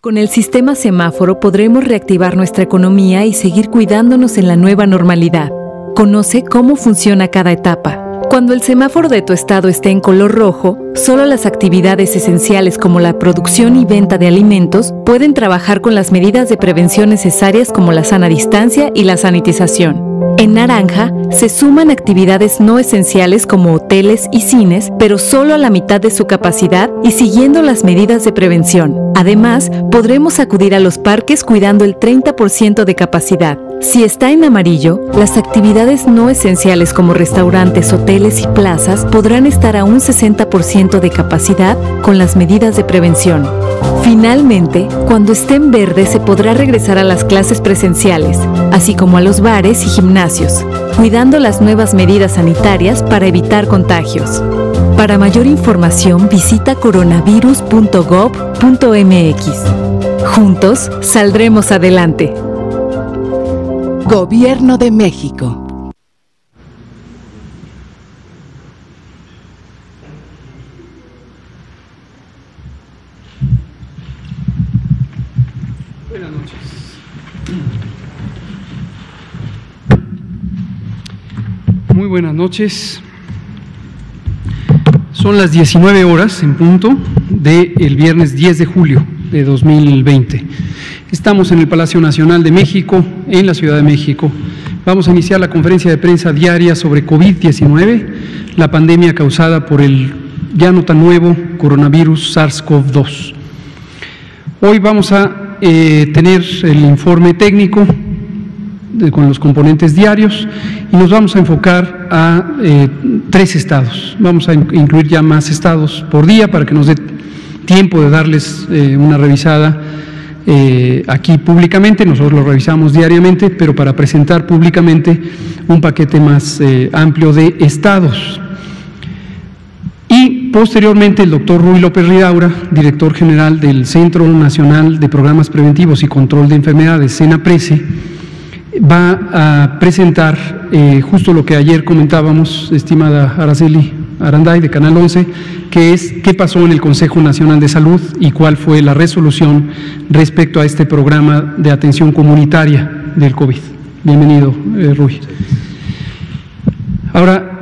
Con el sistema semáforo podremos reactivar nuestra economía y seguir cuidándonos en la nueva normalidad. Conoce cómo funciona cada etapa. Cuando el semáforo de tu estado esté en color rojo, solo las actividades esenciales como la producción y venta de alimentos pueden trabajar con las medidas de prevención necesarias como la sana distancia y la sanitización. En naranja, se suman actividades no esenciales como hoteles y cines, pero solo a la mitad de su capacidad y siguiendo las medidas de prevención. Además, podremos acudir a los parques cuidando el 30% de capacidad. Si está en amarillo, las actividades no esenciales como restaurantes, hoteles y plazas podrán estar a un 60% de capacidad con las medidas de prevención. Finalmente, cuando esté en verde se podrá regresar a las clases presenciales, así como a los bares y gimnasios, cuidando las nuevas medidas sanitarias para evitar contagios. Para mayor información visita coronavirus.gov.mx. Juntos saldremos adelante. Gobierno de México. Buenas noches. Muy buenas noches. Son las 19 horas en punto del viernes 10 de julio de 2020. Estamos en el Palacio Nacional de México, en la Ciudad de México. Vamos a iniciar la conferencia de prensa diaria sobre COVID-19, la pandemia causada por el ya no tan nuevo coronavirus SARS-CoV-2. Hoy vamos a tener el informe técnico con los componentes diarios y nos vamos a enfocar a 3 estados. Vamos a incluir ya más estados por día para que nos dé tiempo de darles una revisada aquí públicamente. Nosotros lo revisamos diariamente, pero para presentar públicamente un paquete más amplio de estados. Y posteriormente el doctor Ruy López Ridaura, director general del Centro Nacional de Programas Preventivos y Control de Enfermedades, CENAPRESE, va a presentar justo lo que ayer comentábamos, estimada Araceli Aranday de Canal 11, que es qué pasó en el Consejo Nacional de Salud y cuál fue la resolución respecto a este programa de atención comunitaria del COVID. Bienvenido, Ruy. Ahora,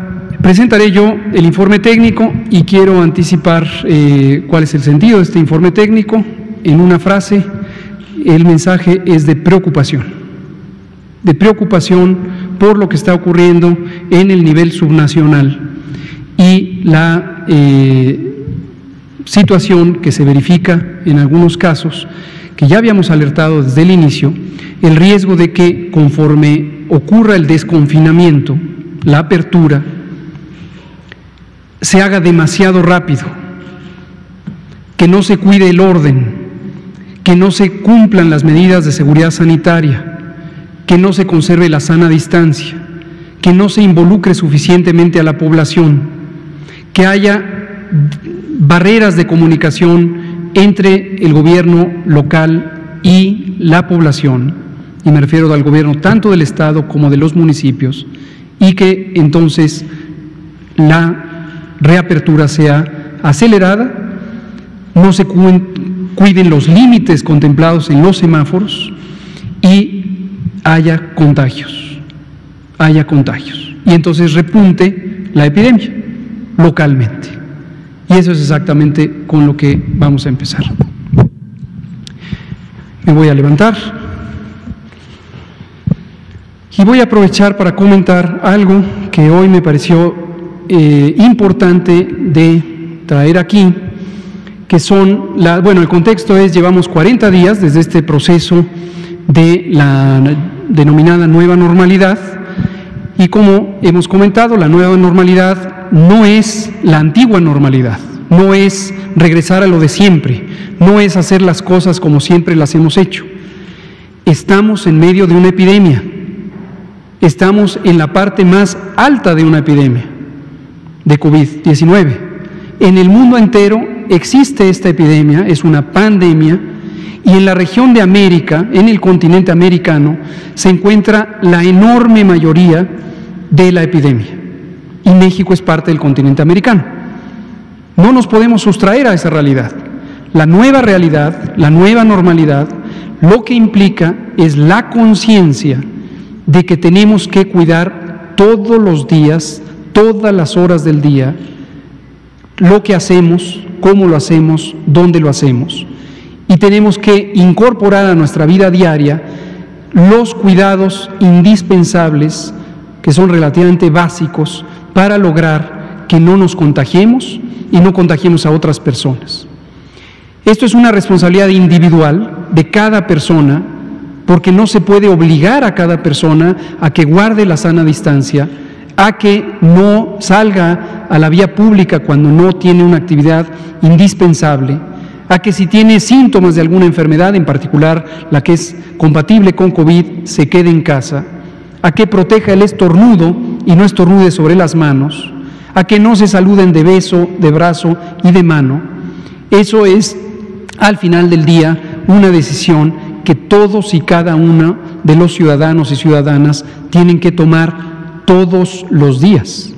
presentaré yo el informe técnico y quiero anticipar cuál es el sentido de este informe técnico. En una frase, el mensaje es de preocupación por lo que está ocurriendo en el nivel subnacional y la situación que se verifica en algunos casos, que ya habíamos alertado desde el inicio, el riesgo de que conforme ocurra el desconfinamiento, la apertura, se haga demasiado rápido, que no se cuide el orden, que no se cumplan las medidas de seguridad sanitaria, que no se conserve la sana distancia, que no se involucre suficientemente a la población, que haya barreras de comunicación entre el gobierno local y la población, y me refiero al gobierno tanto del Estado como de los municipios, y que entonces la reapertura sea acelerada, no se cuiden los límites contemplados en los semáforos y haya contagios, y entonces repunte la epidemia localmente. Y eso es exactamente con lo que vamos a empezar. Me voy a levantar y voy a aprovechar para comentar algo que hoy me pareció importante de traer aquí, que son, el contexto es, llevamos 40 días desde este proceso de la denominada nueva normalidad, y como hemos comentado, la nueva normalidad no es la antigua normalidad, no es regresar a lo de siempre, no es hacer las cosas como siempre las hemos hecho. Estamos en medio de una epidemia, estamos en la parte más alta de una epidemia de COVID-19. En el mundo entero existe esta epidemia, es una pandemia, y en la región de América, en el continente americano, se encuentra la enorme mayoría de la epidemia. Y México es parte del continente americano. No nos podemos sustraer a esa realidad. la nueva realidad, la nueva normalidad, lo que implica es la conciencia de que tenemos que cuidar todos los días, todas las horas del día, lo que hacemos, cómo lo hacemos, dónde lo hacemos. Y tenemos que incorporar a nuestra vida diaria los cuidados indispensables, que son relativamente básicos, para lograr que no nos contagiemos y no contagiemos a otras personas. Esto es una responsabilidad individual de cada persona, porque no se puede obligar a cada persona a que guarde la sana distancia, a que no salga a la vía pública cuando no tiene una actividad indispensable, a que si tiene síntomas de alguna enfermedad, en particular la que es compatible con COVID, se quede en casa, a que proteja el estornudo y no estornude sobre las manos, a que no se saluden de beso, de brazo y de mano. Eso es, al final del día, una decisión que todos y cada uno de los ciudadanos y ciudadanas tienen que tomar todos los días,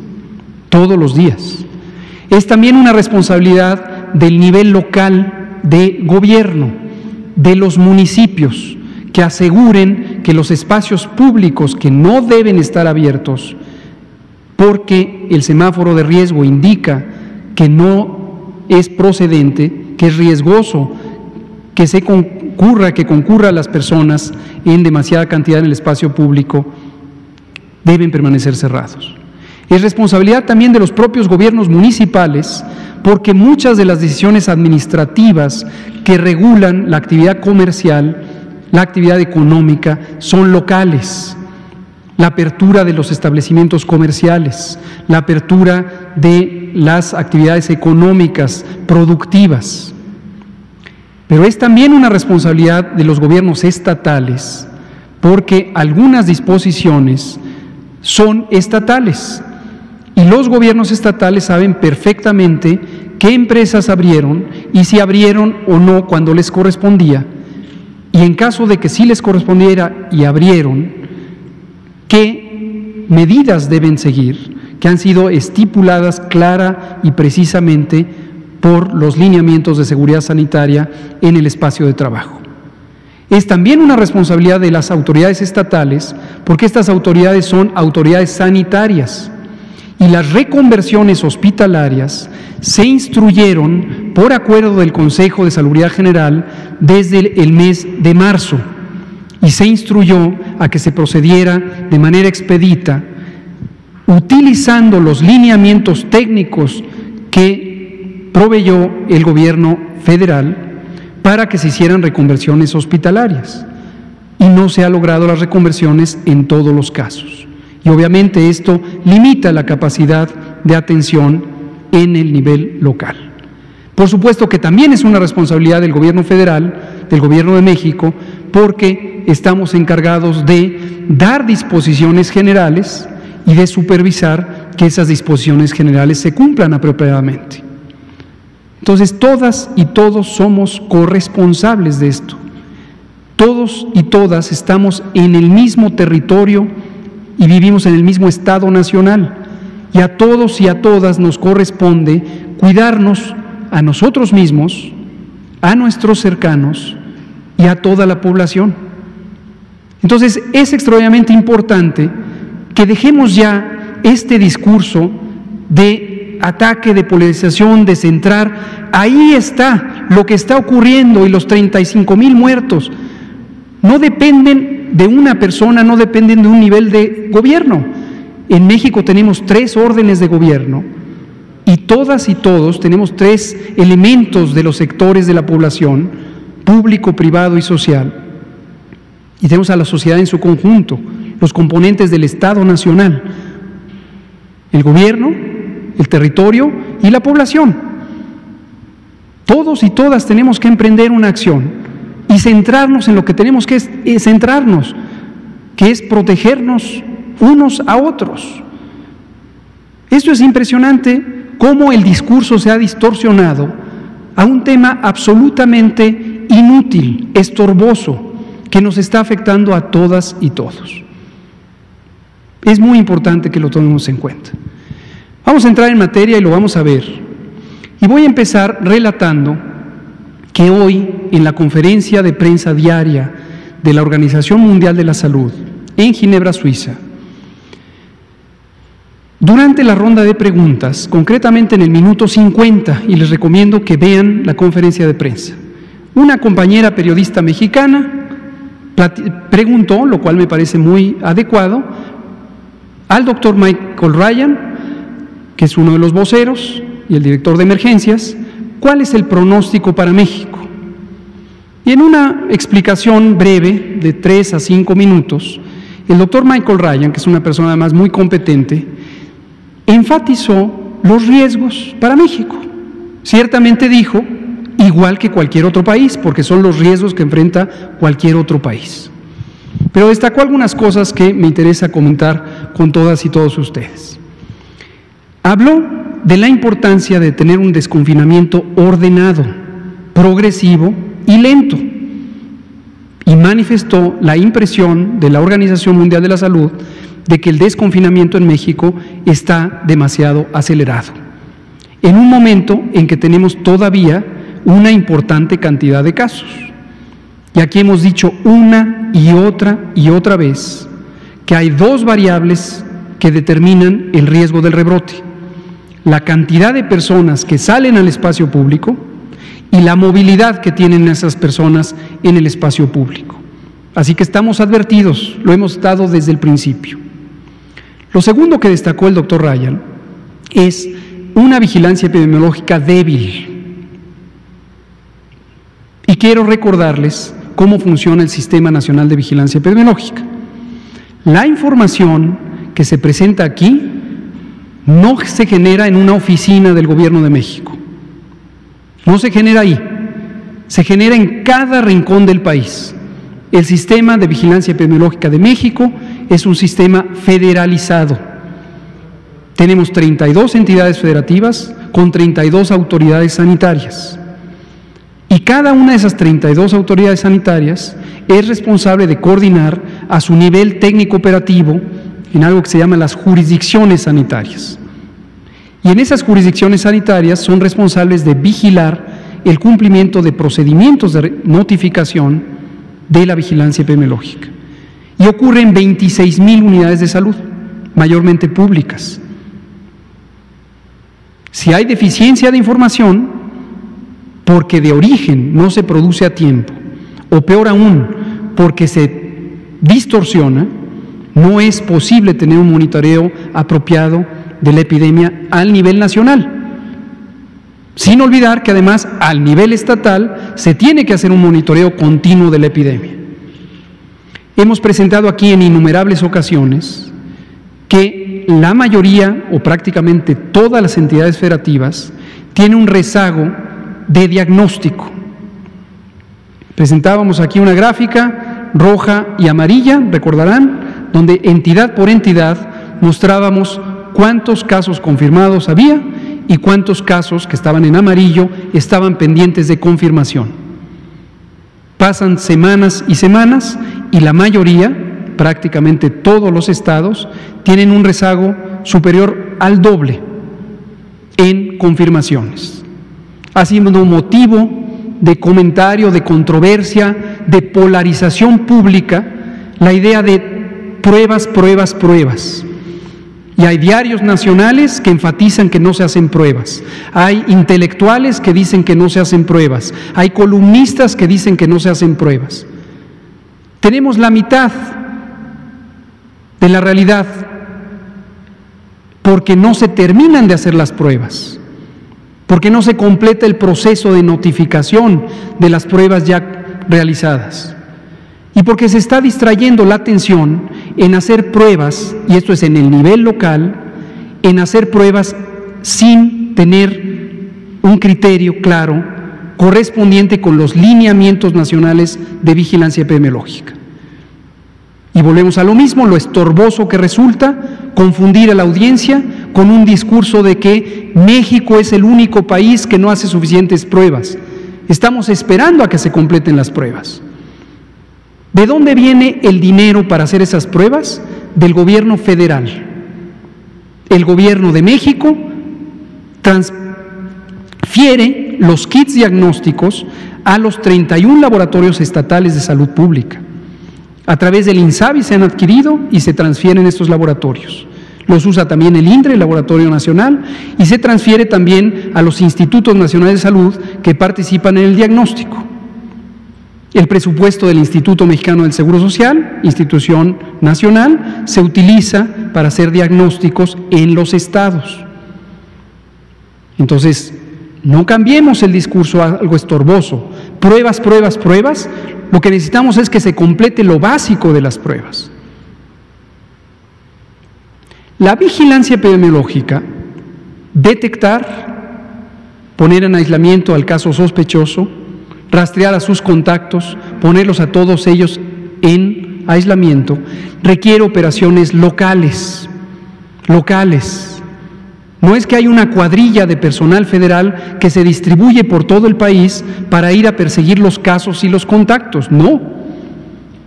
todos los días. Es también una responsabilidad del nivel local de gobierno, de los municipios, que aseguren que los espacios públicos que no deben estar abiertos, porque el semáforo de riesgo indica que no es procedente, que es riesgoso, que concurra a las personas en demasiada cantidad en el espacio público, deben permanecer cerrados. Es responsabilidad también de los propios gobiernos municipales, porque muchas de las decisiones administrativas que regulan la actividad comercial, la actividad económica, son locales. La apertura de los establecimientos comerciales, la apertura de las actividades económicas productivas. Pero es también una responsabilidad de los gobiernos estatales, porque algunas disposiciones son estatales y los gobiernos estatales saben perfectamente qué empresas abrieron y si abrieron o no cuando les correspondía, y en caso de que sí les correspondiera y abrieron, qué medidas deben seguir, que han sido estipuladas clara y precisamente por los lineamientos de seguridad sanitaria en el espacio de trabajo. Es también una responsabilidad de las autoridades estatales, porque estas autoridades son autoridades sanitarias y las reconversiones hospitalarias se instruyeron por acuerdo del Consejo de Salubridad General desde el mes de marzo y se instruyó a que se procediera de manera expedita utilizando los lineamientos técnicos que proveyó el gobierno federal para que se hicieran reconversiones hospitalarias, y no se han logrado las reconversiones en todos los casos. Y obviamente esto limita la capacidad de atención en el nivel local. Por supuesto que también es una responsabilidad del gobierno federal, del gobierno de México, porque estamos encargados de dar disposiciones generales y de supervisar que esas disposiciones generales se cumplan apropiadamente. Entonces, todas y todos somos corresponsables de esto. Todos y todas estamos en el mismo territorio y vivimos en el mismo Estado nacional. Y a todos y a todas nos corresponde cuidarnos a nosotros mismos, a nuestros cercanos y a toda la población. Entonces, es extraordinariamente importante que dejemos ya este discurso de ataque, de polarización, de centrar. Ahí está lo que está ocurriendo, y los 35,000 muertos no dependen de una persona, no dependen de un nivel de gobierno. En México tenemos 3 órdenes de gobierno y todas y todos tenemos 3 elementos de los sectores de la población, público, privado y social. Y tenemos a la sociedad en su conjunto, los componentes del Estado nacional, el gobierno, el territorio y la población. Todos y todas tenemos que emprender una acción y centrarnos en lo que tenemos que centrarnos, que es protegernos unos a otros. Esto es impresionante, cómo el discurso se ha distorsionado a un tema absolutamente inútil, estorboso, que nos está afectando a todas y todos. Es muy importante que lo tomemos en cuenta. Vamos a entrar en materia y lo vamos a ver. Y voy a empezar relatando que hoy en la conferencia de prensa diaria de la Organización Mundial de la Salud en Ginebra, Suiza, durante la ronda de preguntas, concretamente en el minuto 50, y les recomiendo que vean la conferencia de prensa, una compañera periodista mexicana preguntó, lo cual me parece muy adecuado, al doctor Michael Ryan, que es uno de los voceros y el director de emergencias, ¿cuál es el pronóstico para México? Y en una explicación breve de 3 a 5 minutos, el doctor Michael Ryan, que es una persona además muy competente, enfatizó los riesgos para México. Ciertamente dijo, igual que cualquier otro país, porque son los riesgos que enfrenta cualquier otro país. Pero destacó algunas cosas que me interesa comentar con todas y todos ustedes. Habló de la importancia de tener un desconfinamiento ordenado, progresivo y lento, y manifestó la impresión de la Organización Mundial de la Salud de que el desconfinamiento en México está demasiado acelerado, en un momento en que tenemos todavía una importante cantidad de casos. Y aquí hemos dicho una y otra vez que hay 2 variables que determinan el riesgo del rebrote: la cantidad de personas que salen al espacio público y la movilidad que tienen esas personas en el espacio público. Así que estamos advertidos, lo hemos estado desde el principio. Lo segundo que destacó el doctor Ryan es una vigilancia epidemiológica débil. Y quiero recordarles cómo funciona el Sistema Nacional de Vigilancia Epidemiológica. La información que se presenta aquí no se genera en una oficina del Gobierno de México. No se genera ahí. Se genera en cada rincón del país. El Sistema de Vigilancia Epidemiológica de México es un sistema federalizado. Tenemos 32 entidades federativas con 32 autoridades sanitarias. Y cada una de esas 32 autoridades sanitarias es responsable de coordinar a su nivel técnico operativo en algo que se llama las jurisdicciones sanitarias. Y en esas jurisdicciones sanitarias son responsables de vigilar el cumplimiento de procedimientos de notificación de la vigilancia epidemiológica. Y ocurre en 26,000 unidades de salud, mayormente públicas. Si hay deficiencia de información, porque de origen no se produce a tiempo, o peor aún, porque se distorsiona, no es posible tener un monitoreo apropiado de la epidemia al nivel nacional. Sin olvidar que además al nivel estatal se tiene que hacer un monitoreo continuo de la epidemia. Hemos presentado aquí en innumerables ocasiones que la mayoría o prácticamente todas las entidades federativas tienen un rezago de diagnóstico. Presentábamos aquí una gráfica roja y amarilla, recordarán, donde entidad por entidad mostrábamos cuántos casos confirmados había y cuántos casos que estaban en amarillo estaban pendientes de confirmación. Pasan semanas y semanas y la mayoría, prácticamente todos los estados, tienen un rezago superior al doble en confirmaciones. Ha sido un motivo de comentario, de controversia, de polarización pública, la idea de pruebas, pruebas, pruebas. Y hay diarios nacionales que enfatizan que no se hacen pruebas. Hay intelectuales que dicen que no se hacen pruebas. Hay columnistas que dicen que no se hacen pruebas. Tenemos la mitad de la realidad porque no se terminan de hacer las pruebas, porque no se completa el proceso de notificación de las pruebas ya realizadas. Y porque se está distrayendo la atención en hacer pruebas, y esto es en el nivel local, en hacer pruebas sin tener un criterio claro, correspondiente con los lineamientos nacionales de vigilancia epidemiológica. Y volvemos a lo mismo, lo estorboso que resulta confundir a la audiencia con un discurso de que México es el único país que no hace suficientes pruebas. Estamos esperando a que se completen las pruebas. ¿De dónde viene el dinero para hacer esas pruebas? Del gobierno federal. El gobierno de México transfiere transfiere los kits diagnósticos a los 31 laboratorios estatales de salud pública. A través del INSABI se han adquirido y se transfieren estos laboratorios. Los usa también el INDRE, el Laboratorio Nacional, y se transfiere también a los institutos nacionales de salud que participan en el diagnóstico. El presupuesto del Instituto Mexicano del Seguro Social, institución nacional, se utiliza para hacer diagnósticos en los estados. Entonces, no cambiemos el discurso a algo estorboso. Pruebas, pruebas, pruebas. Lo que necesitamos es que se complete lo básico de las pruebas. La vigilancia epidemiológica, detectar, poner en aislamiento al caso sospechoso, rastrear a sus contactos, ponerlos a todos ellos en aislamiento, requiere operaciones locales. No es que hay una cuadrilla de personal federal que se distribuye por todo el país para ir a perseguir los casos y los contactos, no.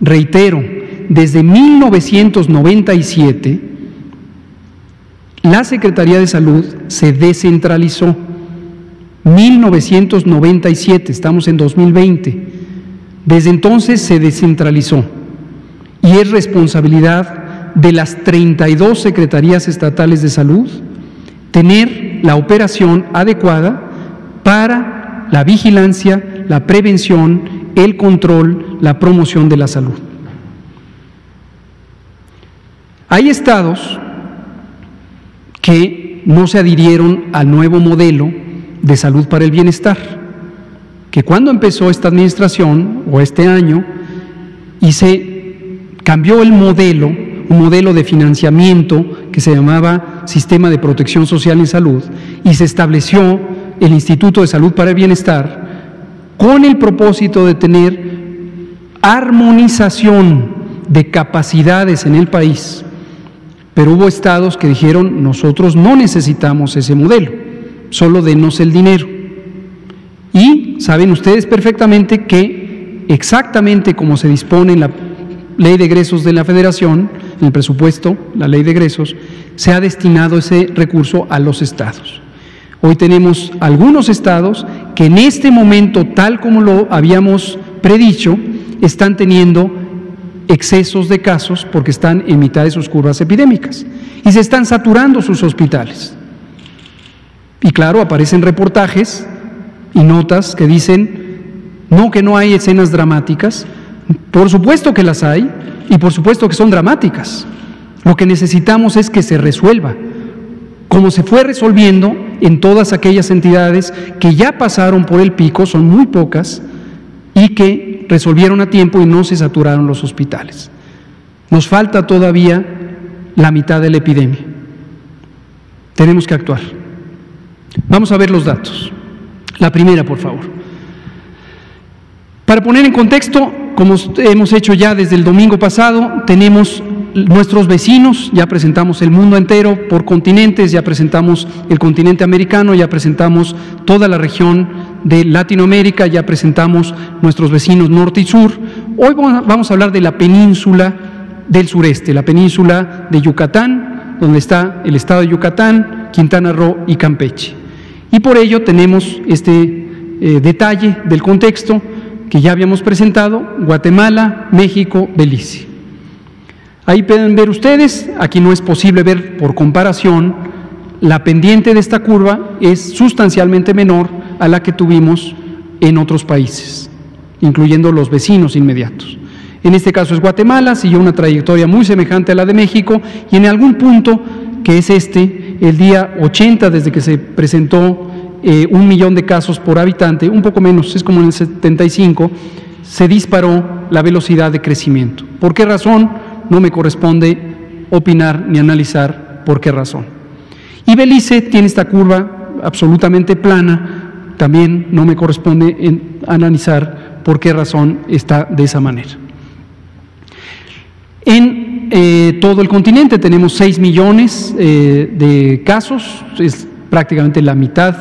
Reitero, desde 1997, la Secretaría de Salud se descentralizó. 1997, estamos en 2020. Desde entonces se descentralizó y es responsabilidad de las 32 secretarías estatales de salud tener la operación adecuada para la vigilancia, la prevención, el control, la promoción de la salud. Hay estados que no se adhirieron al nuevo modelo de salud para el bienestar, que cuando empezó esta administración o este año y se cambió el modelo, un modelo de financiamiento que se llamaba Sistema de Protección Social en Salud, y se estableció el Instituto de Salud para el Bienestar con el propósito de tener armonización de capacidades en el país. Pero hubo estados que dijeron, nosotros no necesitamos ese modelo, solo denos el dinero. Y saben ustedes perfectamente que exactamente como se dispone en la ley de egresos de la Federación, en el presupuesto, la ley de egresos, se ha destinado ese recurso a los estados. Hoy tenemos algunos estados que en este momento, tal como lo habíamos predicho, están teniendo excesos de casos porque están en mitad de sus curvas epidémicas y se están saturando sus hospitales. Y claro, aparecen reportajes y notas que dicen, no, que no hay escenas dramáticas. Por supuesto que las hay y por supuesto que son dramáticas. Lo que necesitamos es que se resuelva, como se fue resolviendo en todas aquellas entidades que ya pasaron por el pico, son muy pocas, y que resolvieron a tiempo y no se saturaron los hospitales. Nos falta todavía la mitad de la epidemia. Tenemos que actuar. Vamos a ver los datos. La primera, por favor. Para poner en contexto, como hemos hecho ya desde el domingo pasado, tenemos nuestros vecinos, ya presentamos el mundo entero por continentes, ya presentamos el continente americano, ya presentamos toda la región de Latinoamérica, ya presentamos nuestros vecinos norte y sur. Hoy vamos a hablar de la península del sureste, la península de Yucatán, donde está el estado de Yucatán, Quintana Roo y Campeche. Y por ello tenemos este detalle del contexto que ya habíamos presentado: Guatemala, México, Belice. Ahí pueden ver ustedes, aquí no es posible ver por comparación, la pendiente de esta curva es sustancialmente menor a la que tuvimos en otros países, incluyendo los vecinos inmediatos. En este caso es Guatemala, siguió una trayectoria muy semejante a la de México y en algún punto, que es el día 80 desde que se presentó 1 millón de casos por habitante, un poco menos, es como en el 75, se disparó la velocidad de crecimiento. ¿Por qué razón? No me corresponde opinar ni analizar por qué razón. Y Belice tiene esta curva absolutamente plana, también no me corresponde analizar por qué razón está de esa manera. En todo el continente tenemos 6 millones de casos, es prácticamente la mitad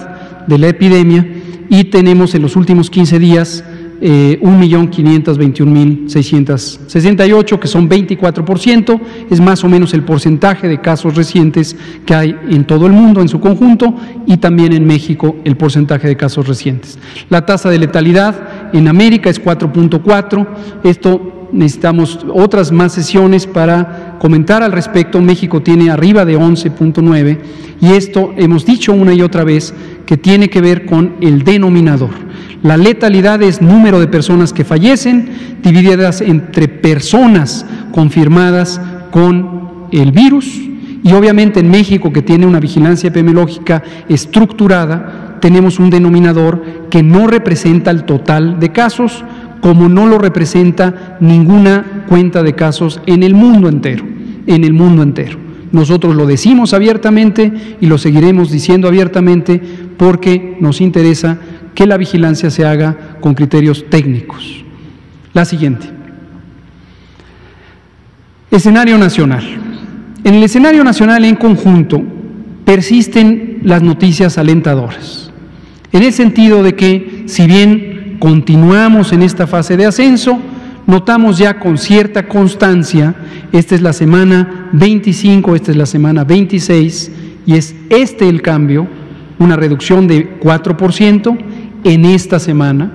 de la epidemia, y tenemos en los últimos 15 días 1.521.668, que son 24%, es más o menos el porcentaje de casos recientes que hay en todo el mundo en su conjunto, y también en México el porcentaje de casos recientes. La tasa de letalidad en América es 4.4, esto necesitamos otras más sesiones para comentar al respecto. México tiene arriba de 11.9, y esto hemos dicho una y otra vez que tiene que ver con el denominador. La letalidad es número de personas que fallecen divididas entre personas confirmadas con el virus, y obviamente en México, que tiene una vigilancia epidemiológica estructurada, tenemos un denominador que no representa el total de casos, como no lo representa ninguna cuenta de casos en el mundo entero, Nosotros lo decimos abiertamente y lo seguiremos diciendo abiertamente porque nos interesa que la vigilancia se haga con criterios técnicos. La siguiente. Escenario nacional. En el escenario nacional en conjunto persisten las noticias alentadoras, en el sentido de que, si bien continuamos en esta fase de ascenso, notamos ya con cierta constancia, esta es la semana 25, esta es la semana 26, y es el cambio, una reducción de 4% en esta semana.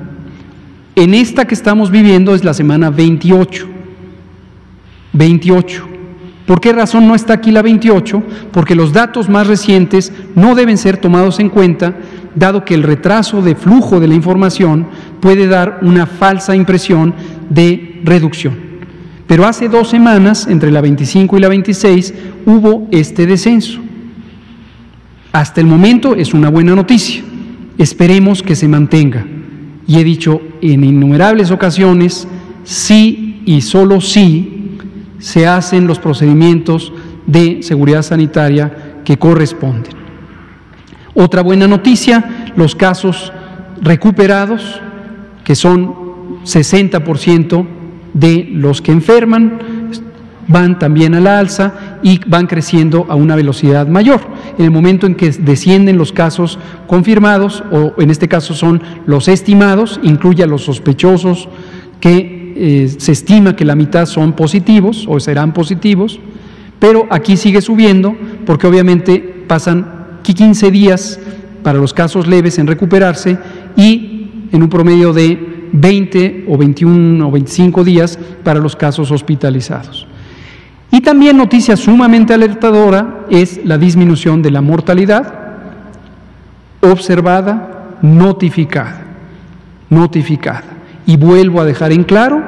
En esta que estamos viviendo es la semana 28. ¿Por qué razón no está aquí la 28? Porque los datos más recientes no deben ser tomados en cuenta, dado que el retraso de flujo de la información puede dar una falsa impresión de reducción. Pero hace 2 semanas, entre la 25 y la 26, hubo este descenso. Hasta el momento es una buena noticia. Esperemos que se mantenga. Y he dicho en innumerables ocasiones, sí y solo sí se hacen los procedimientos de seguridad sanitaria que corresponden. Otra buena noticia, los casos recuperados, que son 60% de los que enferman, van también a la alza y van creciendo a una velocidad mayor. En el momento en que descienden los casos confirmados, o en este caso son los estimados, incluye a los sospechosos, que se estima que la mitad son positivos o serán positivos, pero aquí sigue subiendo porque obviamente pasan 15 días para los casos leves en recuperarse y en un promedio de 20 o 21 o 25 días para los casos hospitalizados. Y también noticia sumamente alertadora es la disminución de la mortalidad observada, notificada. Y vuelvo a dejar en claro,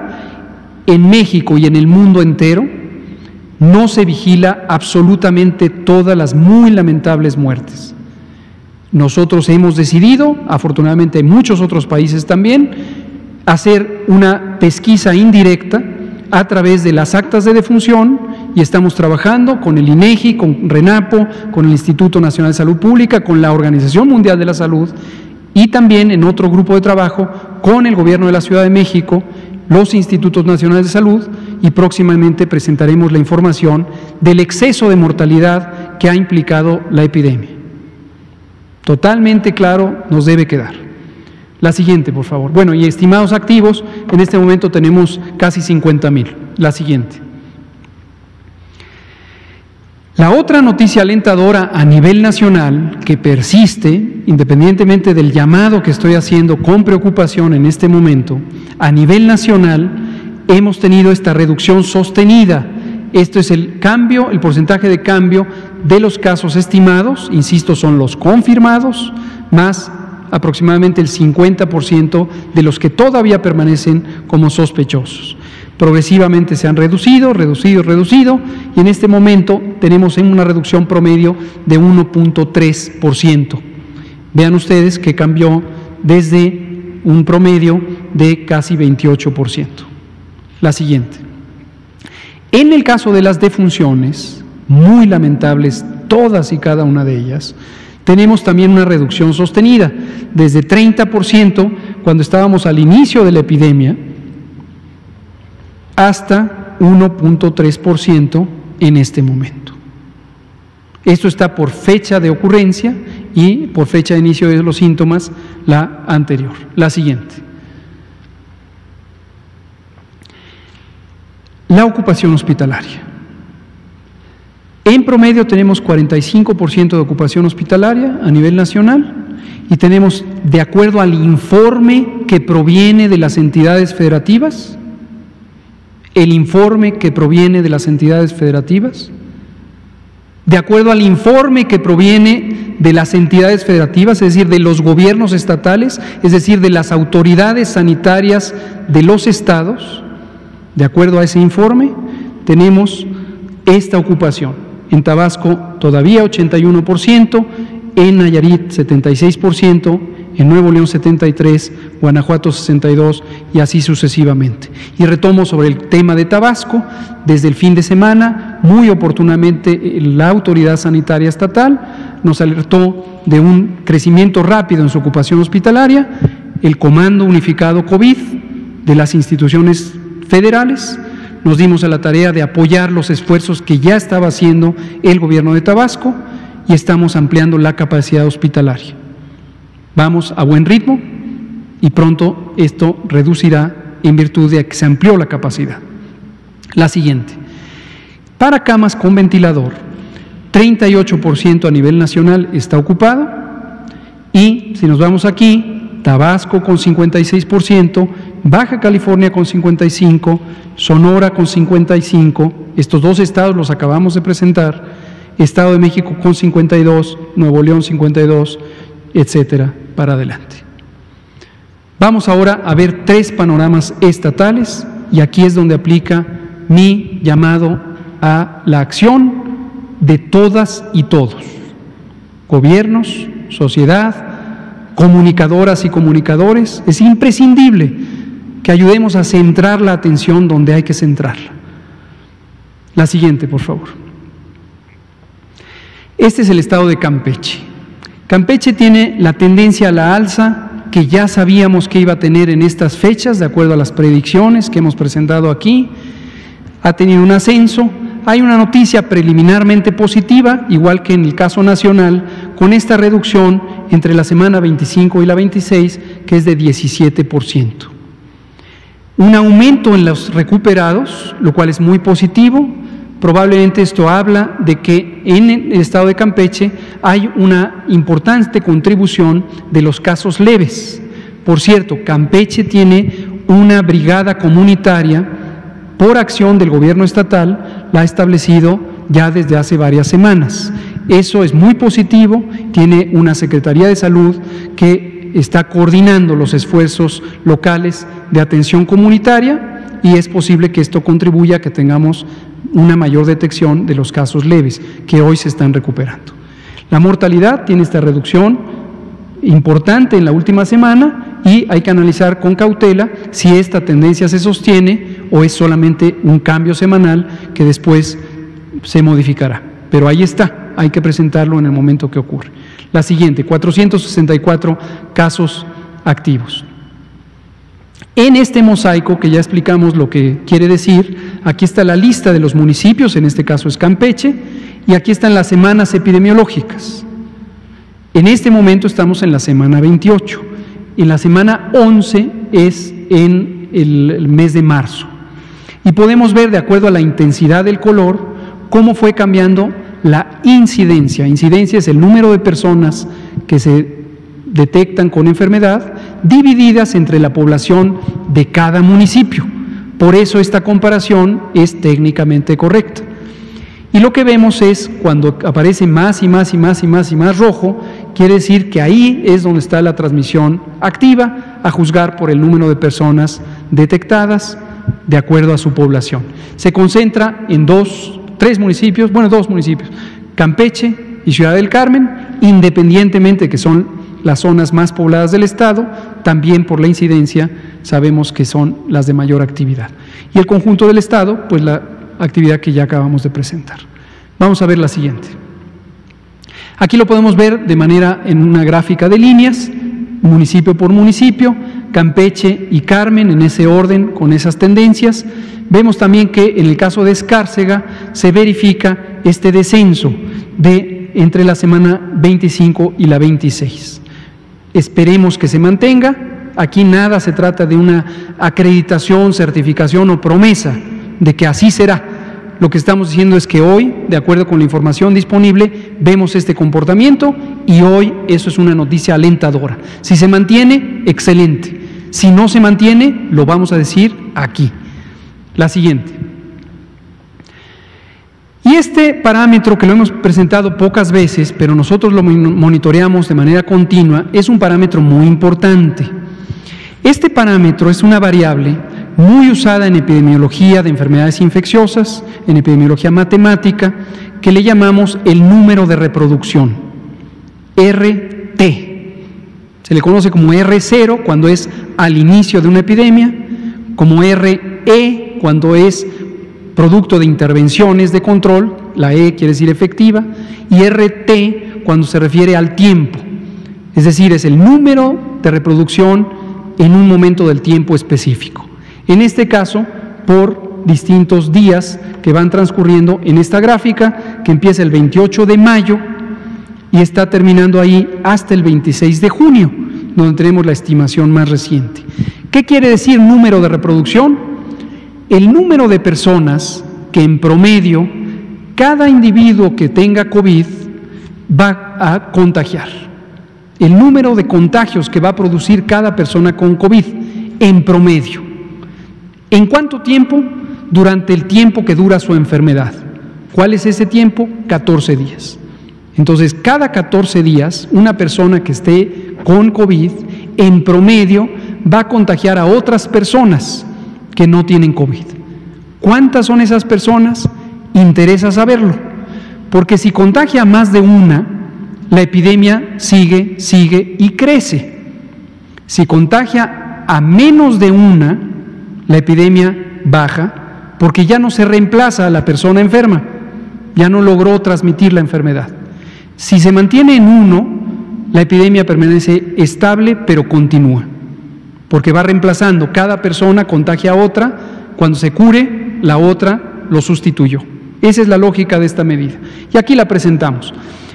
en México y en el mundo entero no se vigila absolutamente todas las muy lamentables muertes. Nosotros hemos decidido, afortunadamente en muchos otros países también, hacer una pesquisa indirecta a través de las actas de defunción, y estamos trabajando con el INEGI, con RENAPO, con el Instituto Nacional de Salud Pública, con la Organización Mundial de la Salud, y también en otro grupo de trabajo con el Gobierno de la Ciudad de México, los Institutos Nacionales de Salud, y próximamente presentaremos la información del exceso de mortalidad que ha implicado la epidemia. Totalmente claro nos debe quedar. La siguiente, por favor. Bueno, y estimados activos, en este momento tenemos casi 50,000. La siguiente. La otra noticia alentadora a nivel nacional que persiste, independientemente del llamado que estoy haciendo con preocupación en este momento, a nivel nacional hemos tenido esta reducción sostenida. Esto es el cambio, el porcentaje de cambio de los casos estimados, insisto, son los confirmados, más aproximadamente el 50% de los que todavía permanecen como sospechosos. Progresivamente se han reducido, y en este momento tenemos una reducción promedio de 1.3%. Vean ustedes que cambió desde un promedio de casi 28%. La siguiente. En el caso de las defunciones, muy lamentables todas y cada una de ellas, tenemos también una reducción sostenida, desde 30% cuando estábamos al inicio de la epidemia, hasta 1.3% en este momento. Esto está por fecha de ocurrencia y por fecha de inicio de los síntomas, la anterior. La siguiente. La ocupación hospitalaria. En promedio tenemos 45% de ocupación hospitalaria a nivel nacional y tenemos, de acuerdo al informe que proviene de las entidades federativas, de acuerdo al informe que proviene de las entidades federativas, es decir, de los gobiernos estatales, es decir, de las autoridades sanitarias de los estados, de acuerdo a ese informe, tenemos esta ocupación. En Tabasco todavía 81%, en Nayarit 76%, en Nuevo León 73%, Guanajuato 62% y así sucesivamente. Y retomo sobre el tema de Tabasco. Desde el fin de semana, muy oportunamente, la autoridad sanitaria estatal nos alertó de un crecimiento rápido en su ocupación hospitalaria. El Comando Unificado COVID de las instituciones federales nos dimos a la tarea de apoyar los esfuerzos que ya estaba haciendo el gobierno de Tabasco y estamos ampliando la capacidad hospitalaria. Vamos a buen ritmo y pronto esto reducirá en virtud de que se amplió la capacidad. La siguiente. Para camas con ventilador, 38% a nivel nacional está ocupado y si nos vamos aquí, Tabasco con 56%, Baja California con 55%, Sonora con 55%, estos dos estados los acabamos de presentar, Estado de México con 52%, Nuevo León 52%, etcétera, para adelante. Vamos ahora a ver 3 panoramas estatales y aquí es donde aplica mi llamado a la acción de todas y todos, gobiernos, sociedad, comunicadoras y comunicadores. Es imprescindible que ayudemos a centrar la atención donde hay que centrarla. La siguiente, por favor. Este es el estado de Campeche. Campeche tiene la tendencia a la alza que ya sabíamos que iba a tener en estas fechas, de acuerdo a las predicciones que hemos presentado aquí. Ha tenido un ascenso. Hay una noticia preliminarmente positiva, igual que en el caso nacional, con esta reducción entre la semana 25 y la 26, que es de 17%. Un aumento en los recuperados, lo cual es muy positivo. Probablemente esto habla de que en el estado de Campeche hay una importante contribución de los casos leves. Por cierto, Campeche tiene una brigada comunitaria por acción del gobierno estatal, la ha establecido ya desde hace varias semanas. Eso es muy positivo, tiene una Secretaría de Salud que está coordinando los esfuerzos locales de atención comunitaria y es posible que esto contribuya a que tengamos una mayor detección de los casos leves que hoy se están recuperando. La mortalidad tiene esta reducción importante en la última semana y hay que analizar con cautela si esta tendencia se sostiene o es solamente un cambio semanal que después se modificará. Pero ahí está, hay que presentarlo en el momento que ocurre. La siguiente, 464 casos activos. En este mosaico, que ya explicamos lo que quiere decir, aquí está la lista de los municipios, en este caso es Campeche, y aquí están las semanas epidemiológicas. En este momento estamos en la semana 28, en la semana 11 es en el mes de marzo. Y podemos ver, de acuerdo a la intensidad del color, cómo fue cambiando la incidencia. Incidencia es el número de personas que se detectan con enfermedad, divididas entre la población de cada municipio. Por eso esta comparación es técnicamente correcta. Y lo que vemos es, cuando aparece más y más y más y más y más rojo, quiere decir que ahí es donde está la transmisión activa, a juzgar por el número de personas detectadas de acuerdo a su población. Se concentra en dos municipios, Campeche y Ciudad del Carmen, independientemente de que son las zonas más pobladas del estado, también por la incidencia sabemos que son las de mayor actividad. Y el conjunto del estado, pues la actividad que ya acabamos de presentar. Vamos a ver la siguiente. Aquí lo podemos ver de manera en una gráfica de líneas, municipio por municipio, Campeche y Carmen en ese orden, con esas tendencias. Vemos también que en el caso de Escárcega se verifica este descenso de entre la semana 25 y la 26. Esperemos que se mantenga. Aquí nada se trata de una acreditación, certificación o promesa. de que así será. Lo que estamos diciendo es que hoy, de acuerdo con la información disponible, vemos este comportamiento y hoy eso es una noticia alentadora. Si se mantiene, excelente. Si no se mantiene, lo vamos a decir aquí. La siguiente. Y este parámetro que lo hemos presentado pocas veces, pero nosotros lo monitoreamos de manera continua, es un parámetro muy importante. Este parámetro es una variable muy usada en epidemiología de enfermedades infecciosas, en epidemiología matemática, que le llamamos el número de reproducción, RT. Se le conoce como R0 cuando es al inicio de una epidemia, como RE cuando es producto de intervenciones de control, la E quiere decir efectiva, y RT cuando se refiere al tiempo, es decir, es el número de reproducción en un momento del tiempo específico. En este caso, por distintos días que van transcurriendo en esta gráfica, que empieza el 28 de mayo y está terminando ahí hasta el 26 de junio, donde tenemos la estimación más reciente. ¿Qué quiere decir número de reproducción? El número de personas que en promedio cada individuo que tenga COVID va a contagiar. El número de contagios que va a producir cada persona con COVID en promedio. ¿En cuánto tiempo? Durante el tiempo que dura su enfermedad. ¿Cuál es ese tiempo? 14 días. Entonces, cada 14 días, una persona que esté con COVID, en promedio, va a contagiar a otras personas que no tienen COVID. ¿Cuántas son esas personas? Interesa saberlo, porque si contagia a más de una, la epidemia sigue y crece. Si contagia a menos de una, la epidemia baja, porque ya no se reemplaza a la persona enferma, ya no logró transmitir la enfermedad. Si se mantiene en uno, la epidemia permanece estable, pero continúa, porque va reemplazando, cada persona contagia a otra, cuando se cure, la otra lo sustituyó. Esa es la lógica de esta medida. Y aquí la presentamos.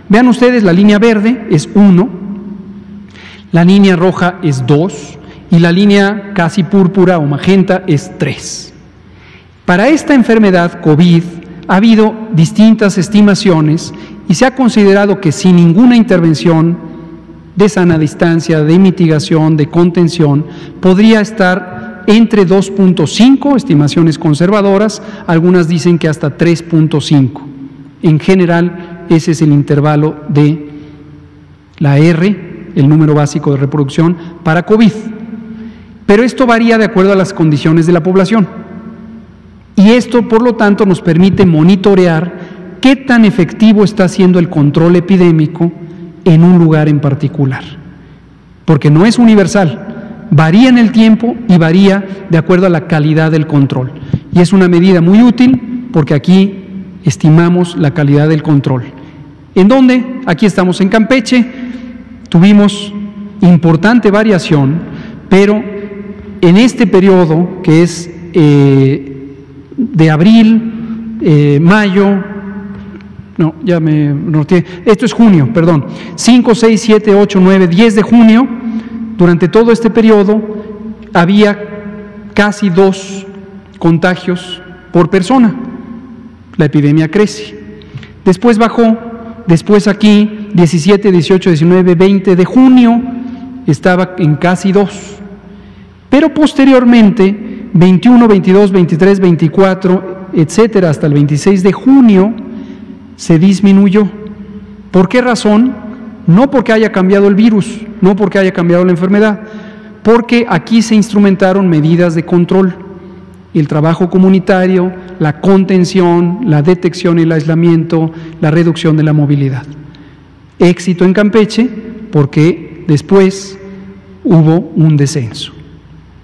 Vean ustedes, la línea verde es 1, la línea roja es 2, y la línea casi púrpura o magenta es 3. Para esta enfermedad COVID ha habido distintas estimaciones y se ha considerado que sin ninguna intervención de sana distancia, de mitigación, de contención, podría estar entre 2.5, estimaciones conservadoras, algunas dicen que hasta 3.5. En general, ese es el intervalo de la R, el número básico de reproducción, para COVID. Pero esto varía de acuerdo a las condiciones de la población. Y esto, por lo tanto, nos permite monitorear qué tan efectivo está siendo el control epidémico en un lugar en particular. Porque no es universal, varía en el tiempo y varía de acuerdo a la calidad del control. Y es una medida muy útil porque aquí estimamos la calidad del control. ¿En dónde? Aquí estamos en Campeche, tuvimos importante variación, pero en este periodo que es de abril, mayo, no, ya me norteé, esto es junio, perdón, 5, 6, 7, 8, 9, 10 de junio, durante todo este periodo había casi 2 contagios por persona. La epidemia crece. Después bajó, después aquí, 17, 18, 19, 20 de junio, estaba en casi 2. Pero posteriormente, 21, 22, 23, 24, etcétera, hasta el 26 de junio, se disminuyó. ¿Por qué razón? No porque haya cambiado el virus, no porque haya cambiado la enfermedad, porque aquí se instrumentaron medidas de control, el trabajo comunitario, la contención, la detección y el aislamiento, la reducción de la movilidad. Éxito en Campeche porque después hubo un descenso.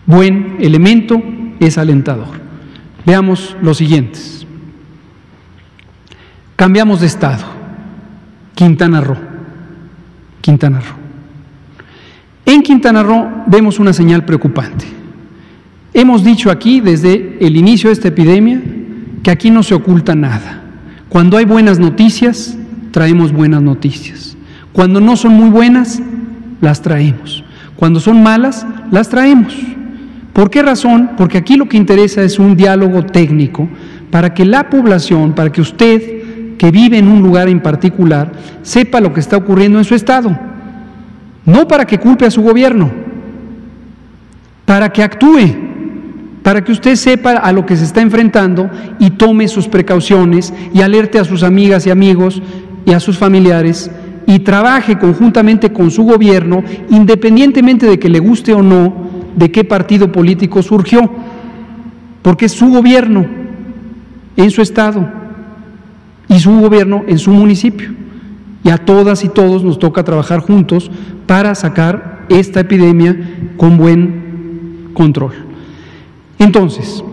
Buen elemento, es alentador. Veamos los siguientes. Cambiamos de estado. Quintana Roo. Quintana Roo. En Quintana Roo vemos una señal preocupante. Hemos dicho aquí desde el inicio de esta epidemia que aquí no se oculta nada. Cuando hay buenas noticias, traemos buenas noticias. Cuando no son muy buenas, las traemos. Cuando son malas, las traemos. ¿Por qué razón? Porque aquí lo que interesa es un diálogo técnico para que la población, para que usted, que vive en un lugar en particular, sepa lo que está ocurriendo en su estado. No para que culpe a su gobierno, para que actúe, para que usted sepa a lo que se está enfrentando y tome sus precauciones y alerte a sus amigas y amigos y a sus familiares y trabaje conjuntamente con su gobierno, independientemente de que le guste o no de qué partido político surgió, porque es su gobierno en su estado y su gobierno en su municipio. Y a todas y todos nos toca trabajar juntos para sacar esta epidemia con buen control. Entonces,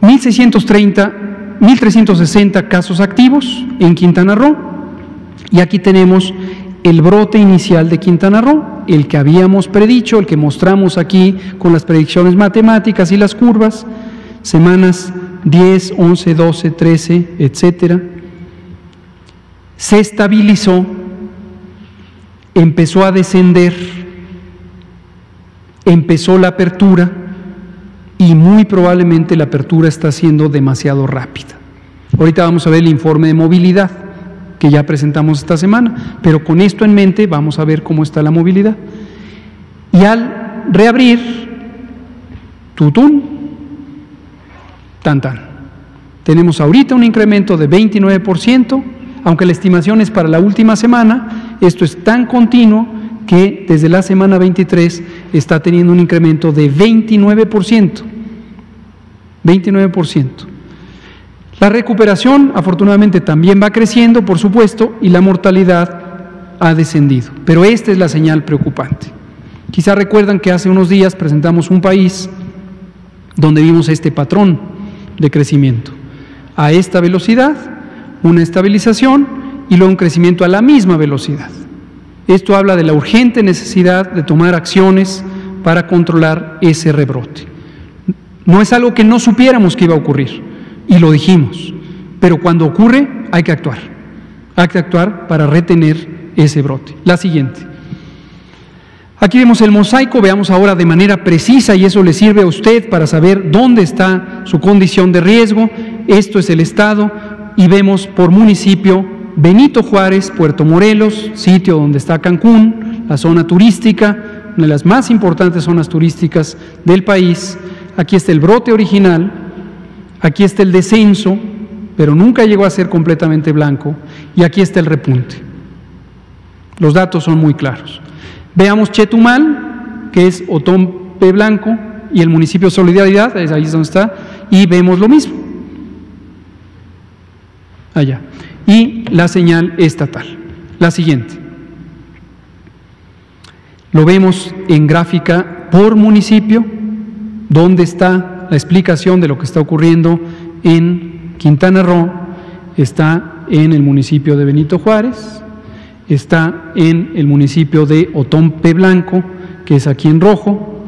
1.360 casos activos en Quintana Roo, y aquí tenemos el brote inicial de Quintana Roo, el que habíamos predicho, el que mostramos aquí con las predicciones matemáticas y las curvas, semanas 10, 11, 12, 13, etcétera. Se estabilizó, empezó a descender, empezó la apertura y muy probablemente la apertura está siendo demasiado rápida. Ahorita vamos a ver el informe de movilidad que ya presentamos esta semana, pero con esto en mente vamos a ver cómo está la movilidad. Y al reabrir, tutún, tan tan, tenemos ahorita un incremento de 29%, aunque la estimación es para la última semana. Esto es tan continuo que desde la semana 23 está teniendo un incremento de 29%. 29%. La recuperación, afortunadamente, también va creciendo, por supuesto, y la mortalidad ha descendido. Pero esta es la señal preocupante. Quizá recuerdan que hace unos días presentamos un país donde vimos este patrón de crecimiento. A esta velocidad, una estabilización y luego un crecimiento a la misma velocidad. Esto habla de la urgente necesidad de tomar acciones para controlar ese rebrote. No es algo que no supiéramos que iba a ocurrir, y lo dijimos, pero cuando ocurre hay que actuar para retener ese brote. La siguiente. Aquí vemos el mosaico, veamos ahora de manera precisa, y eso le sirve a usted para saber dónde está su condición de riesgo. Esto es el estado, y vemos por municipio Benito Juárez, Puerto Morelos, sitio donde está Cancún, la zona turística, una de las más importantes zonas turísticas del país. Aquí está el brote original, aquí está el descenso, pero nunca llegó a ser completamente blanco, y aquí está el repunte. Los datos son muy claros. Veamos Chetumal, que es Otompe Blanco, y el municipio Solidaridad, ahí es donde está, y vemos lo mismo. Allá. Y la señal estatal. La siguiente. Lo vemos en gráfica por municipio, donde está la explicación de lo que está ocurriendo en Quintana Roo. Está en el municipio de Benito Juárez, está en el municipio de Otompe Blanco, que es aquí en rojo,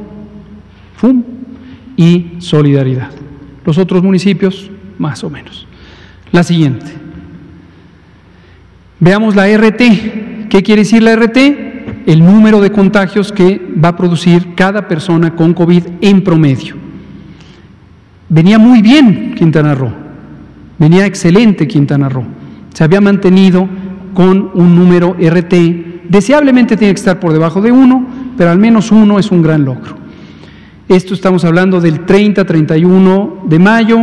¡fum!, y Solidaridad. Los otros municipios, más o menos. La siguiente. Veamos la RT. ¿Qué quiere decir la RT? El número de contagios que va a producir cada persona con COVID en promedio. Venía muy bien Quintana Roo, venía excelente Quintana Roo. Se había mantenido con un número RT, deseablemente tiene que estar por debajo de 1, pero al menos 1 es un gran logro. Esto estamos hablando del 30, 31 de mayo,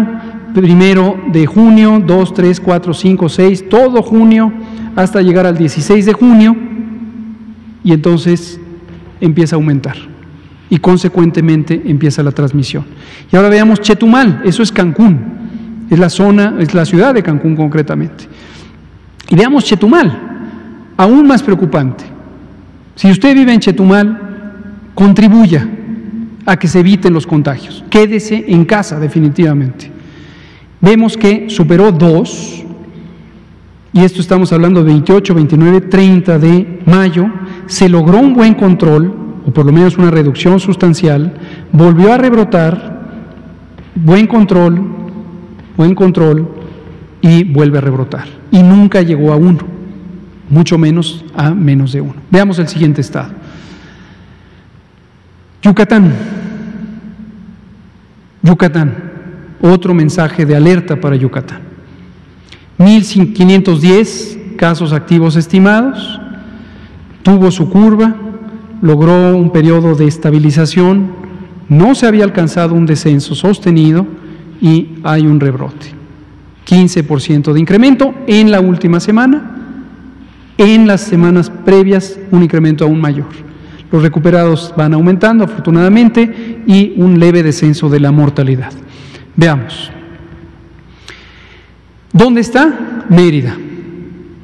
1 de junio, 2, 3, 4, 5, 6, todo junio, hasta llegar al 16 de junio, y entonces empieza a aumentar, y consecuentemente empieza la transmisión. Y ahora veamos Chetumal, eso es Cancún, es la zona, es la ciudad de Cancún concretamente. Y veamos Chetumal, aún más preocupante. Si usted vive en Chetumal, contribuya a que se eviten los contagios. Quédese en casa, definitivamente. Vemos que superó 2, y esto estamos hablando de 28, 29, 30 de mayo, se logró un buen control, o por lo menos una reducción sustancial, volvió a rebrotar, buen control, y vuelve a rebrotar. Y nunca llegó a 1, mucho menos a menos de 1. Veamos el siguiente estado. Yucatán. Yucatán, otro mensaje de alerta para Yucatán. 1,510 casos activos estimados, tuvo su curva, logró un periodo de estabilización, no se había alcanzado un descenso sostenido y hay un rebrote. 15% de incremento en la última semana, en las semanas previas un incremento aún mayor. Los recuperados van aumentando afortunadamente y un leve descenso de la mortalidad. Veamos. ¿Dónde está? Mérida.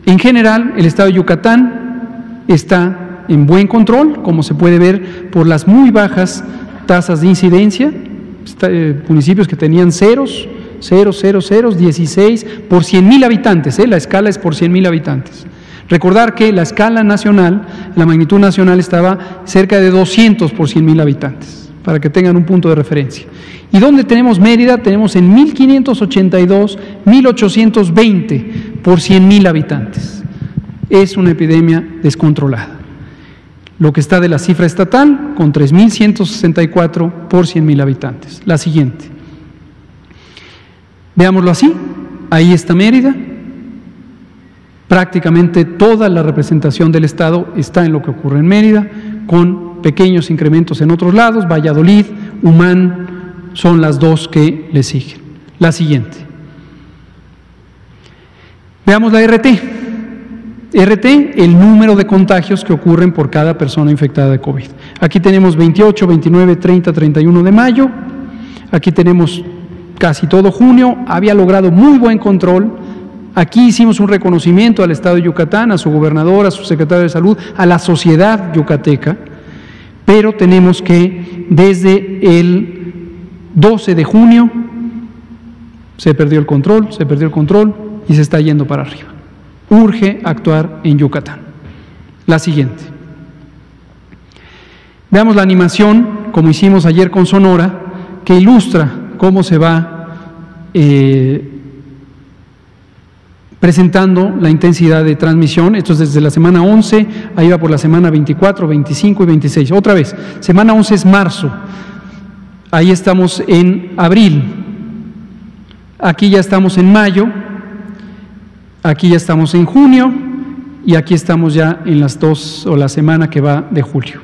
En general, el estado de Yucatán está en buen control, como se puede ver por las muy bajas tasas de incidencia, municipios que tenían 0, 16 por 100,000 habitantes, la escala es por 100,000 habitantes. Recordar que la escala nacional, la magnitud nacional estaba cerca de 200 por 100,000 habitantes, para que tengan un punto de referencia. ¿Y dónde tenemos Mérida? Tenemos en 1,582, 1,820 por 100,000 habitantes. Es una epidemia descontrolada. Lo que está de la cifra estatal, con 3,164 por 100,000 habitantes. La siguiente. Veámoslo así. Ahí está Mérida. Prácticamente toda la representación del Estado está en lo que ocurre en Mérida, con pequeños incrementos en otros lados. Valladolid, Humán, son las dos que le siguen. La siguiente. Veamos la RT. RT, el número de contagios que ocurren por cada persona infectada de COVID. Aquí tenemos 28, 29, 30, 31 de mayo. Aquí tenemos casi todo junio. Había logrado muy buen control. Aquí hicimos un reconocimiento al Estado de Yucatán, a su gobernador, a su secretario de Salud, a la sociedad yucateca. Pero tenemos que desde el 12 de junio se perdió el control y se está yendo para arriba. Urge actuar en Yucatán. La siguiente. Veamos la animación, como hicimos ayer con Sonora, que ilustra cómo se va presentando la intensidad de transmisión. Esto es desde la semana 11, ahí va por la semana 24, 25 y 26. Otra vez, semana 11 es marzo. Ahí estamos en abril, aquí ya estamos en mayo, aquí ya estamos en junio y aquí estamos ya en las 2 o la semana que va de julio.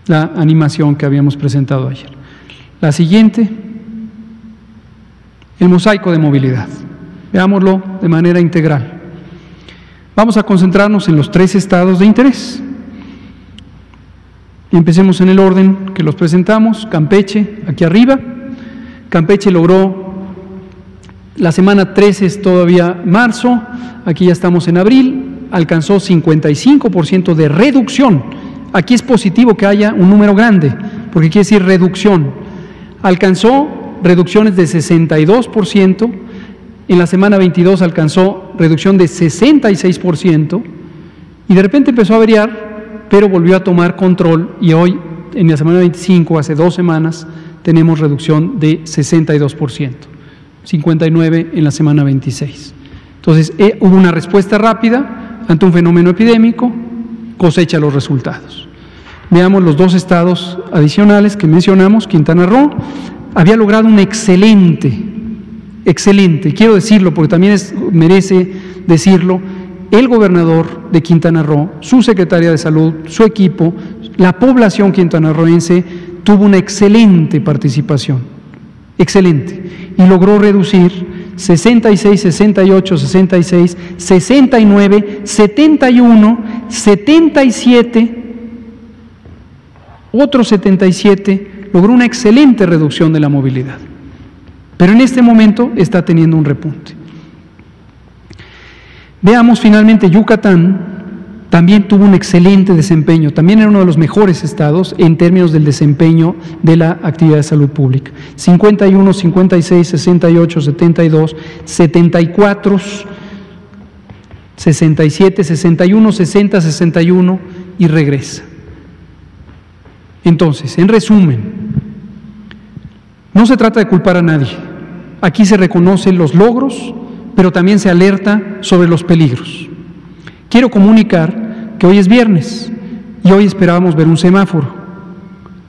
La animación que habíamos presentado ayer. La siguiente, el mosaico de movilidad. Veámoslo de manera integral. Vamos a concentrarnos en los 3 estados de interés. Empecemos en el orden que los presentamos. Campeche, aquí arriba. Campeche logró, la semana 13 es todavía marzo, aquí ya estamos en abril, alcanzó 55% de reducción. Aquí es positivo que haya un número grande, porque quiere decir reducción. Alcanzó reducciones de 62%, en la semana 22 alcanzó reducción de 66%, y de repente empezó a variar, pero volvió a tomar control y hoy, en la semana 25, hace 2 semanas, tenemos reducción de 62%, 59% en la semana 26. Entonces, hubo una respuesta rápida ante un fenómeno epidémico, cosecha los resultados. Veamos los 2 estados adicionales que mencionamos. Quintana Roo había logrado un excelente, quiero decirlo porque también merece decirlo, el gobernador de Quintana Roo, su secretaria de Salud, su equipo, la población quintanarroense tuvo una excelente participación, excelente, y logró reducir 66, 68, 66, 69, 71, 77, otro 77, logró una excelente reducción de la movilidad. Pero en este momento está teniendo un repunte. Veamos finalmente Yucatán, también tuvo un excelente desempeño, también era uno de los mejores estados en términos del desempeño de la actividad de salud pública. 51, 56, 68, 72, 74, 67, 61, 60, 61 y regresa. Entonces, en resumen, no se trata de culpar a nadie. Aquí se reconocen los logros, pero también se alerta sobre los peligros. Quiero comunicar que hoy es viernes y hoy esperábamos ver un semáforo.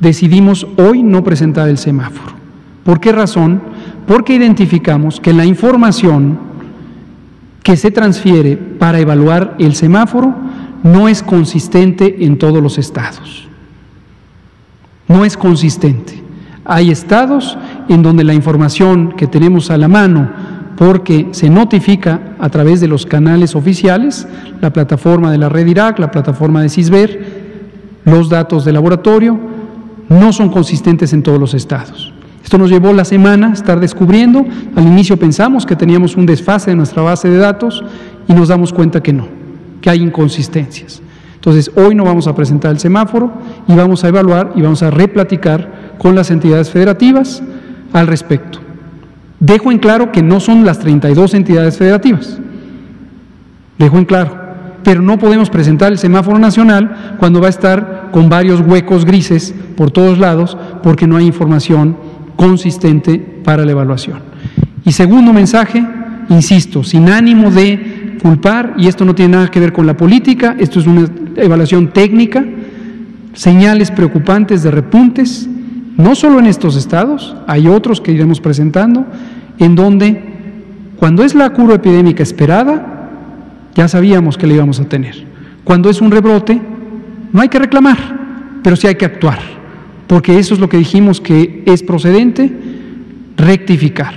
decidimos hoy no presentar el semáforo. ¿Por qué razón? Porque identificamos que la información que se transfiere para evaluar el semáforo no es consistente en todos los estados. No es consistente. Hay estados en donde la información que tenemos a la mano, porque se notifica a través de los canales oficiales, la plataforma de la Red IRAC, la plataforma de CISBER, los datos de laboratorio, no son consistentes en todos los estados. Esto nos llevó la semana a estar descubriendo. Al inicio pensamos que teníamos un desfase de nuestra base de datos y nos damos cuenta que no, que hay inconsistencias. Entonces, hoy no vamos a presentar el semáforo y vamos a evaluar y vamos a replaticar con las entidades federativas al respecto. Dejo en claro que no son las 32 entidades federativas. Dejo en claro. Pero no podemos presentar el semáforo nacional cuando va a estar con varios huecos grises por todos lados porque no hay información consistente para la evaluación. Y segundo mensaje, insisto, sin ánimo de culpar, y esto no tiene nada que ver con la política, esto es una evaluación técnica, señales preocupantes de repuntes, no solo en estos estados, hay otros que iremos presentando, en donde cuando es la curva epidémica esperada, ya sabíamos que la íbamos a tener. Cuando es un rebrote, no hay que reclamar, pero sí hay que actuar, porque eso es lo que dijimos que es procedente, rectificar.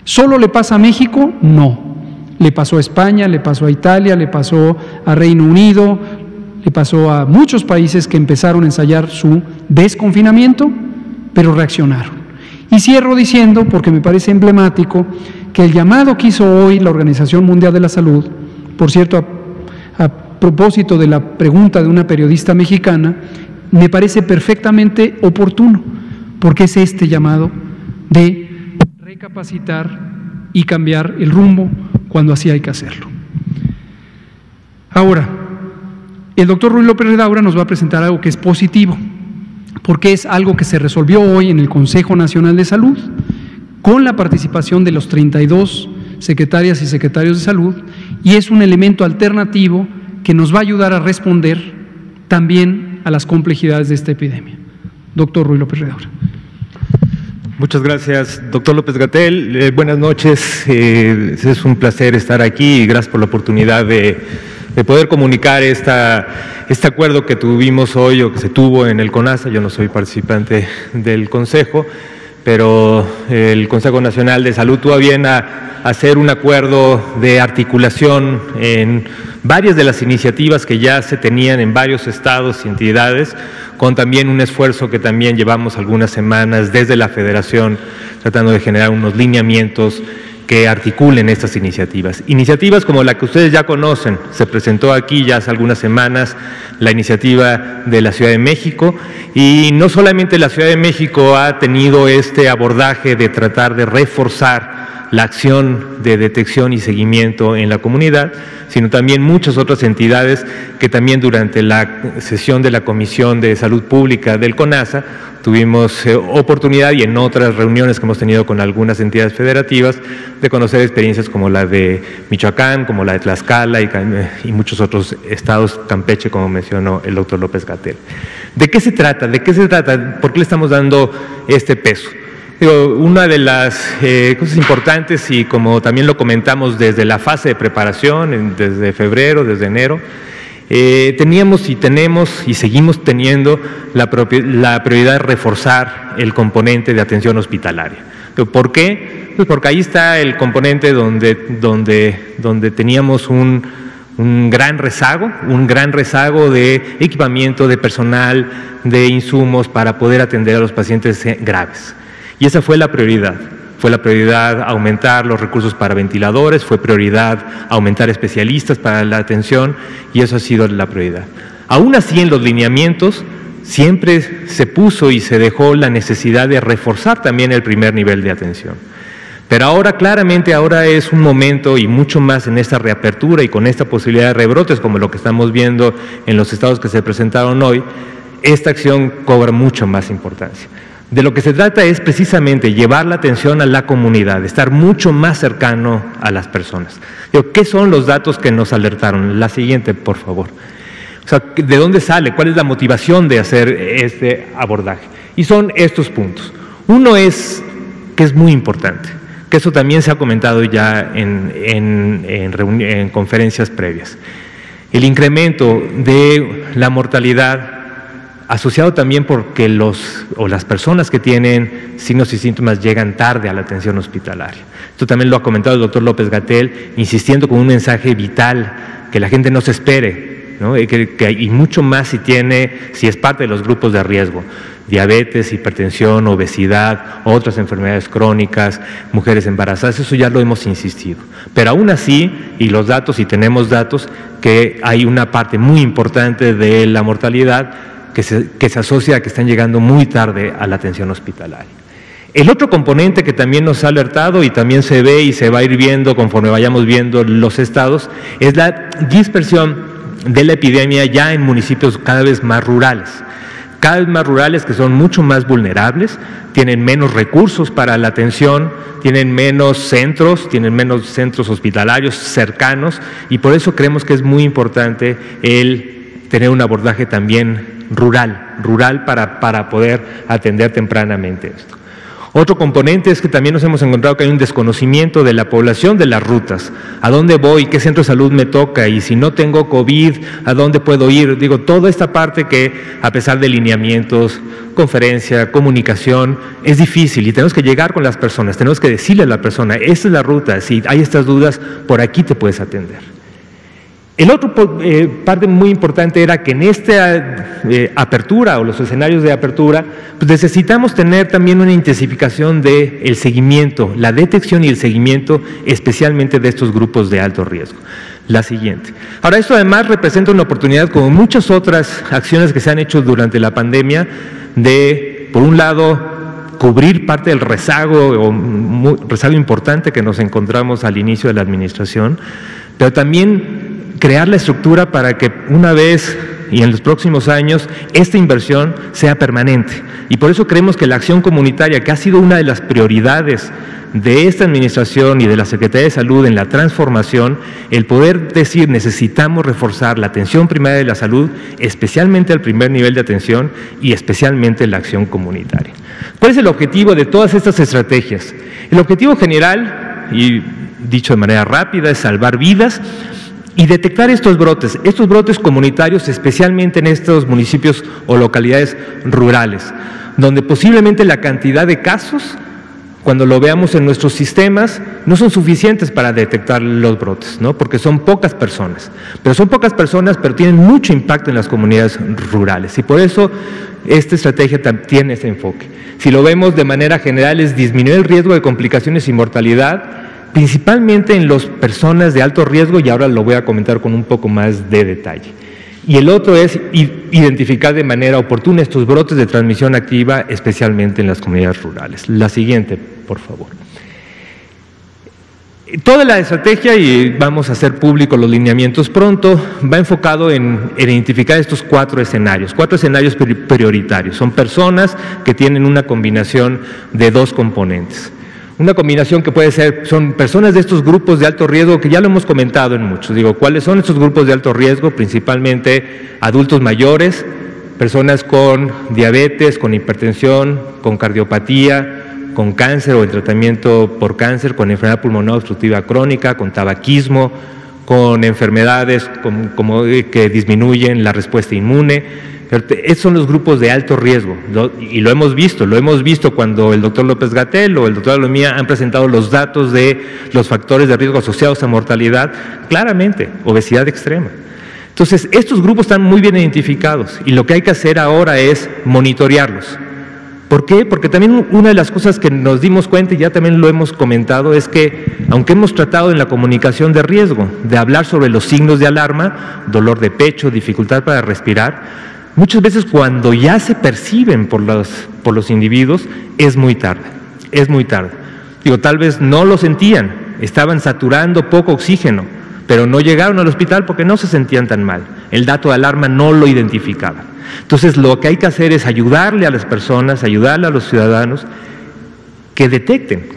¿Solo le pasa a México? No. Le pasó a España, le pasó a Italia, le pasó a Reino Unido, le pasó a muchos países que empezaron a ensayar su desconfinamiento, pero reaccionaron. Y cierro diciendo, porque me parece emblemático, que el llamado que hizo hoy la Organización Mundial de la Salud, por cierto, a propósito de la pregunta de una periodista mexicana, me parece perfectamente oportuno, porque es este llamado de recapacitar y cambiar el rumbo cuando así hay que hacerlo. Ahora, el doctor Ruy López Redaura nos va a presentar algo que es positivo, porque es algo que se resolvió hoy en el Consejo Nacional de Salud, con la participación de los 32 secretarias y secretarios de salud, y es un elemento alternativo que nos va a ayudar a responder también a las complejidades de esta epidemia. Doctor Ruy López Redaura. Muchas gracias, doctor López-Gatell. Buenas noches, es un placer estar aquí y gracias por la oportunidad de poder comunicar este acuerdo que tuvimos hoy o que se tuvo en el CONASA. Yo no soy participante del Consejo, pero el Consejo Nacional de Salud tuvo a bien a hacer un acuerdo de articulación en varias de las iniciativas que ya se tenían en varios estados y entidades, con también un esfuerzo que también llevamos algunas semanas desde la Federación, tratando de generar unos lineamientos que articulen estas iniciativas. Iniciativas como la que ustedes ya conocen, se presentó aquí ya hace algunas semanas la iniciativa de la Ciudad de México, y no solamente la Ciudad de México ha tenido este abordaje de tratar de reforzar la acción de detección y seguimiento en la comunidad, sino también muchas otras entidades que también durante la sesión de la Comisión de Salud Pública del CONASA tuvimos oportunidad, y en otras reuniones que hemos tenido con algunas entidades federativas, de conocer experiencias como la de Michoacán, como la de Tlaxcala y muchos otros estados, Campeche, como mencionó el doctor López-Gatell. ¿De qué se trata? ¿De qué se trata? ¿Por qué le estamos dando este peso? Una de las cosas importantes, y como también lo comentamos desde la fase de preparación, desde febrero, desde enero, teníamos y tenemos y seguimos teniendo la prioridad de reforzar el componente de atención hospitalaria. ¿Por qué? Pues porque ahí está el componente donde teníamos un gran rezago de equipamiento, de personal, de insumos para poder atender a los pacientes graves. Y esa fue la prioridad. Fue la prioridad aumentar los recursos para ventiladores, fue prioridad aumentar especialistas para la atención, y eso ha sido la prioridad. Aún así, en los lineamientos siempre se puso y se dejó la necesidad de reforzar también el primer nivel de atención. Pero ahora, claramente, ahora es un momento, y mucho más en esta reapertura y con esta posibilidad de rebrotes, como lo que estamos viendo en los estados que se presentaron hoy, esta acción cobra mucho más importancia. De lo que se trata es precisamente llevar la atención a la comunidad, estar mucho más cercano a las personas. ¿Qué son los datos que nos alertaron? La siguiente, por favor. sea, ¿de dónde sale? ¿Cuál es la motivación de hacer este abordaje? Y son estos puntos. Uno es que es muy importante, que eso también se ha comentado ya en conferencias previas. El incremento de la mortalidad asociado también porque las personas que tienen signos y síntomas llegan tarde a la atención hospitalaria. Esto también lo ha comentado el doctor López-Gatell, insistiendo con un mensaje vital, que la gente no se espere, ¿no? Y mucho más si es parte de los grupos de riesgo: diabetes, hipertensión, obesidad, otras enfermedades crónicas, mujeres embarazadas. Eso ya lo hemos insistido. Pero aún así, y tenemos datos, que hay una parte muy importante de la mortalidad que se asocia a que están llegando muy tarde a la atención hospitalaria. El otro componente que también nos ha alertado y también se ve y se va a ir viendo conforme vayamos viendo los estados es la dispersión de la epidemia ya en municipios cada vez más rurales. Cada vez más rurales, que son mucho más vulnerables, tienen menos recursos para la atención, tienen menos centros hospitalarios cercanos, y por eso creemos que es muy importante el tener un abordaje también rural para poder atender tempranamente esto. Otro componente es que también nos hemos encontrado que hay un desconocimiento de la población de las rutas. ¿A dónde voy? ¿Qué centro de salud me toca? Y si no tengo COVID, ¿a dónde puedo ir? Digo, toda esta parte que, a pesar de lineamientos, conferencia, comunicación, es difícil y tenemos que llegar con las personas, tenemos que decirle a la persona: esta es la ruta, si hay estas dudas, por aquí te puedes atender. El otro parte muy importante era que en esta apertura o los escenarios de apertura, pues necesitamos tener también una intensificación del seguimiento, la detección y el seguimiento especialmente de estos grupos de alto riesgo. La siguiente. Ahora, esto además representa una oportunidad, como muchas otras acciones que se han hecho durante la pandemia, de, por un lado, cubrir parte del rezago importante que nos encontramos al inicio de la administración, pero también crear la estructura para que una vez y en los próximos años esta inversión sea permanente. Y por eso creemos que la acción comunitaria, que ha sido una de las prioridades de esta administración y de la Secretaría de Salud en la transformación, el poder decir: necesitamos reforzar la atención primaria de la salud, especialmente al primer nivel de atención y especialmente la acción comunitaria. ¿Cuál es el objetivo de todas estas estrategias? El objetivo general, y dicho de manera rápida, es salvar vidas y detectar estos brotes comunitarios, especialmente en estos municipios o localidades rurales, donde posiblemente la cantidad de casos, cuando lo veamos en nuestros sistemas, no son suficientes para detectar los brotes, ¿no? Porque son pocas personas, pero tienen mucho impacto en las comunidades rurales, y por eso esta estrategia tiene ese enfoque. Si lo vemos de manera general, es disminuir el riesgo de complicaciones y mortalidad, principalmente en las personas de alto riesgo, y ahora lo voy a comentar con un poco más de detalle. Y el otro es identificar de manera oportuna estos brotes de transmisión activa, especialmente en las comunidades rurales. La siguiente, por favor. Toda la estrategia, y vamos a hacer públicos los lineamientos pronto, va enfocado en identificar estos cuatro escenarios prioritarios. Son personas que tienen una combinación de dos componentes. Una combinación que son personas de estos grupos de alto riesgo, que ya lo hemos comentado en muchos. ¿Cuáles son estos grupos de alto riesgo? Principalmente adultos mayores, personas con diabetes, con hipertensión, con cardiopatía, con cáncer o en tratamiento por cáncer, con enfermedad pulmonar obstructiva crónica, con tabaquismo, con enfermedades que disminuyen la respuesta inmune. Esos son los grupos de alto riesgo, y lo hemos visto cuando el doctor López-Gatell o el doctor Alomía han presentado los datos de los factores de riesgo asociados a mortalidad, claramente, obesidad extrema. Entonces, estos grupos están muy bien identificados, y lo que hay que hacer ahora es monitorearlos. ¿Por qué? Porque también una de las cosas que nos dimos cuenta, y ya también lo hemos comentado, es que aunque hemos tratado en la comunicación de riesgo de hablar sobre los signos de alarma, dolor de pecho, dificultad para respirar, muchas veces cuando ya se perciben por los individuos, es muy tarde. Tal vez no lo sentían, estaban saturando poco oxígeno, pero no llegaron al hospital porque no se sentían tan mal. El dato de alarma no lo identificaba. Entonces, lo que hay que hacer es ayudarle a las personas, ayudarle a los ciudadanos,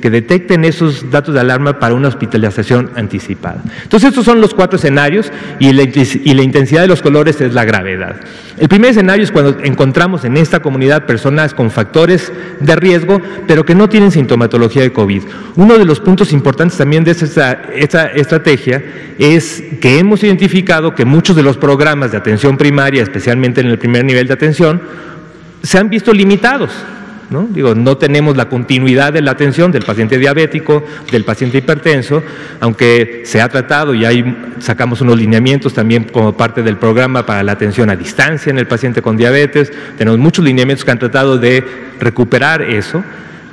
que detecten esos datos de alarma para una hospitalización anticipada. Entonces, estos son los 4 escenarios y la intensidad de los colores es la gravedad. El primer escenario es cuando encontramos en esta comunidad personas con factores de riesgo, pero que no tienen sintomatología de COVID. Uno de los puntos importantes también de esta estrategia es que hemos identificado que muchos de los programas de atención primaria, especialmente en el primer nivel de atención, se han visto limitados. No tenemos la continuidad de la atención del paciente diabético, del paciente hipertenso, aunque se ha tratado y ahí sacamos unos lineamientos también como parte del programa para la atención a distancia en el paciente con diabetes. Tenemos muchos lineamientos que han tratado de recuperar eso,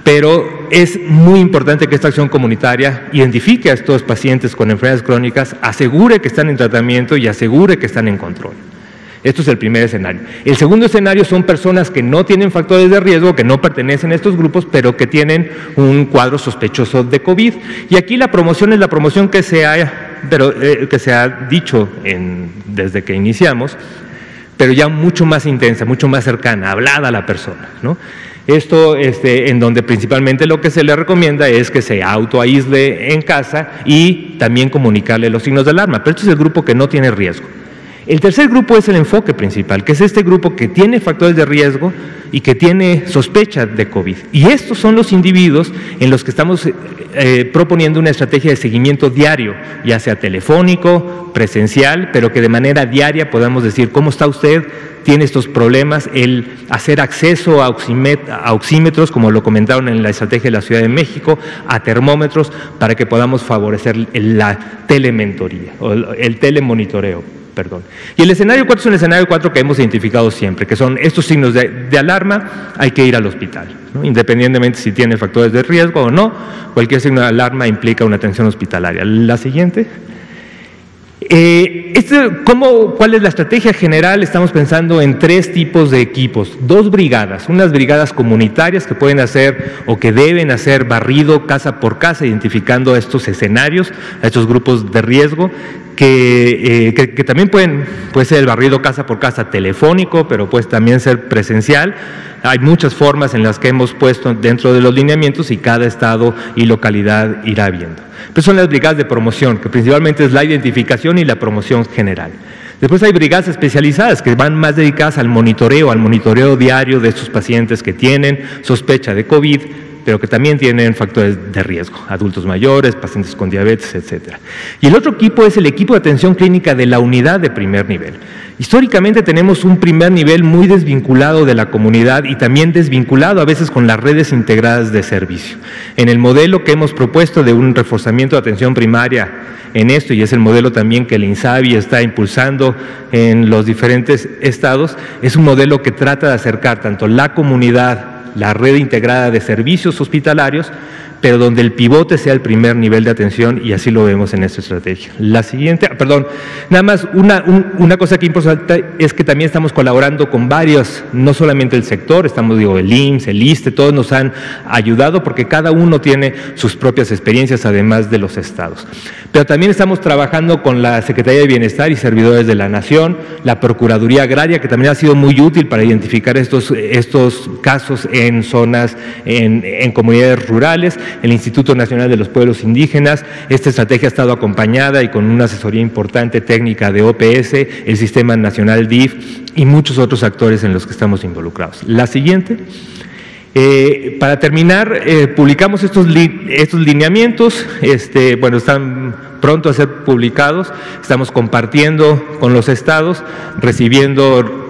pero es muy importante que esta acción comunitaria identifique a estos pacientes con enfermedades crónicas, asegure que están en tratamiento y asegure que están en control. Esto es el primer escenario. El segundo escenario son personas que no tienen factores de riesgo, que no pertenecen a estos grupos, pero que tienen un cuadro sospechoso de COVID. Y aquí la promoción es la promoción que se ha dicho desde que iniciamos, pero ya mucho más intensa, mucho más cercana, hablada a la persona, ¿no? Esto en donde principalmente lo que se le recomienda es que se autoaísle en casa y también comunicarle los signos de alarma, pero este es el grupo que no tiene riesgo. El tercer grupo es el enfoque principal, que es este grupo que tiene factores de riesgo y que tiene sospecha de COVID. Y estos son los individuos en los que estamos proponiendo una estrategia de seguimiento diario, ya sea telefónico, presencial, pero que de manera diaria podamos decir cómo está usted, tiene estos problemas, el hacer acceso a oxímetros, como lo comentaron en la estrategia de la Ciudad de México, a termómetros, para que podamos favorecer la telementoría o el telemonitoreo. Y el escenario 4 es un escenario 4 que hemos identificado siempre, que son estos signos de alarma, hay que ir al hospital, ¿no? Independientemente si tiene factores de riesgo o no, cualquier signo de alarma implica una atención hospitalaria. La siguiente. ¿Cuál es la estrategia general? Estamos pensando en 3 tipos de equipos, 2 brigadas, unas brigadas comunitarias que pueden hacer o que deben hacer barrido casa por casa, identificando estos escenarios, a estos grupos de riesgo, que también puede ser el barrido casa por casa telefónico, pero puede también ser presencial. Hay muchas formas en las que hemos puesto dentro de los lineamientos y cada estado y localidad irá viendo. Pero son las brigadas de promoción, que principalmente es la identificación y la promoción general. Después hay brigadas especializadas que van más dedicadas al monitoreo diario de estos pacientes que tienen sospecha de COVID, pero que también tienen factores de riesgo, adultos mayores, pacientes con diabetes, etc. Y el otro equipo es el equipo de atención clínica de la unidad de primer nivel. Históricamente tenemos un primer nivel muy desvinculado de la comunidad y también desvinculado a veces con las redes integradas de servicio. En el modelo que hemos propuesto de un reforzamiento de atención primaria en esto, y es el modelo también que el INSABI está impulsando en los diferentes estados, es un modelo que trata de acercar tanto la comunidad, la red integrada de servicios hospitalarios, pero donde el pivote sea el primer nivel de atención, y así lo vemos en esta estrategia. La siguiente, nada más una cosa que es importante es que también estamos colaborando con varios, no solamente el sector, el IMSS, el ISSSTE, todos nos han ayudado porque cada uno tiene sus propias experiencias además de los estados. Pero también estamos trabajando con la Secretaría de Bienestar y Servidores de la Nación, la Procuraduría Agraria, que también ha sido muy útil para identificar estos casos en zonas, en comunidades rurales, el Instituto Nacional de los Pueblos Indígenas. Esta estrategia ha estado acompañada y con una asesoría importante técnica de OPS, el Sistema Nacional DIF y muchos otros actores en los que estamos involucrados. La siguiente. Para terminar, publicamos estos lineamientos, están pronto a ser publicados, estamos compartiendo con los estados, recibiendo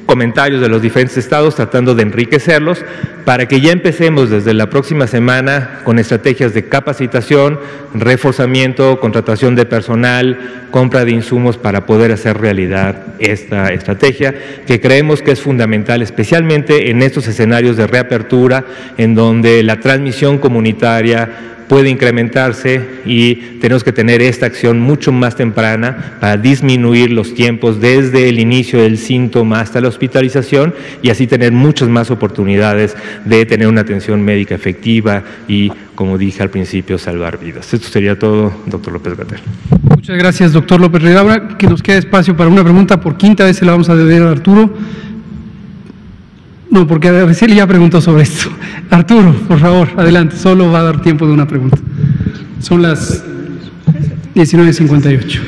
comentarios de los diferentes estados, tratando de enriquecerlos para que ya empecemos desde la próxima semana con estrategias de capacitación, reforzamiento, contratación de personal, compra de insumos para poder hacer realidad esta estrategia, que creemos que es fundamental, especialmente en estos escenarios de reapertura, en donde la transmisión comunitaria puede incrementarse y tenemos que tener esta acción mucho más temprana para disminuir los tiempos desde el inicio del síntoma hasta la hospitalización y así tener muchas más oportunidades de tener una atención médica efectiva y, como dije al principio, salvar vidas. Esto sería todo, doctor López-Gatell. Muchas gracias, doctor López-Gatell. Ahora que nos queda espacio para una pregunta, por quinta vez se la vamos a deber a Arturo. No, porque Araceli ya preguntó sobre esto. Arturo, por favor, adelante, solo va a dar tiempo de una pregunta. Son las 19:58.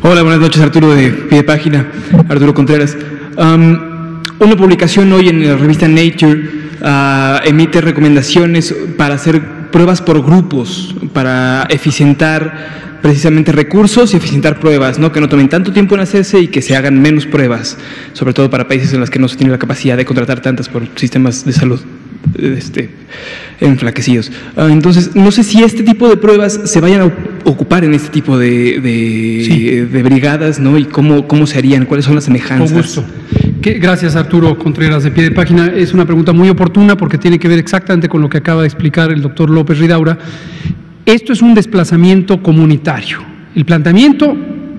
Hola, buenas noches, Arturo de Pie de Página, Arturo Contreras. Una publicación hoy en la revista Nature emite recomendaciones para hacer pruebas por grupos, para eficientar precisamente recursos y eficientar pruebas, ¿no? Que no tomen tanto tiempo en hacerse y que se hagan menos pruebas, sobre todo para países en los que no se tiene la capacidad de contratar tantas por sistemas de salud enflaquecidos. Entonces, no sé si este tipo de pruebas se vayan a ocupar en este tipo de brigadas, ¿no? Y cómo se harían, cuáles son las semejanzas. Con gusto. Gracias, Arturo Contreras, de Pie de Página. Es una pregunta muy oportuna porque tiene que ver exactamente con lo que acaba de explicar el doctor López Ridaura. Esto es un desplazamiento comunitario. El planteamiento,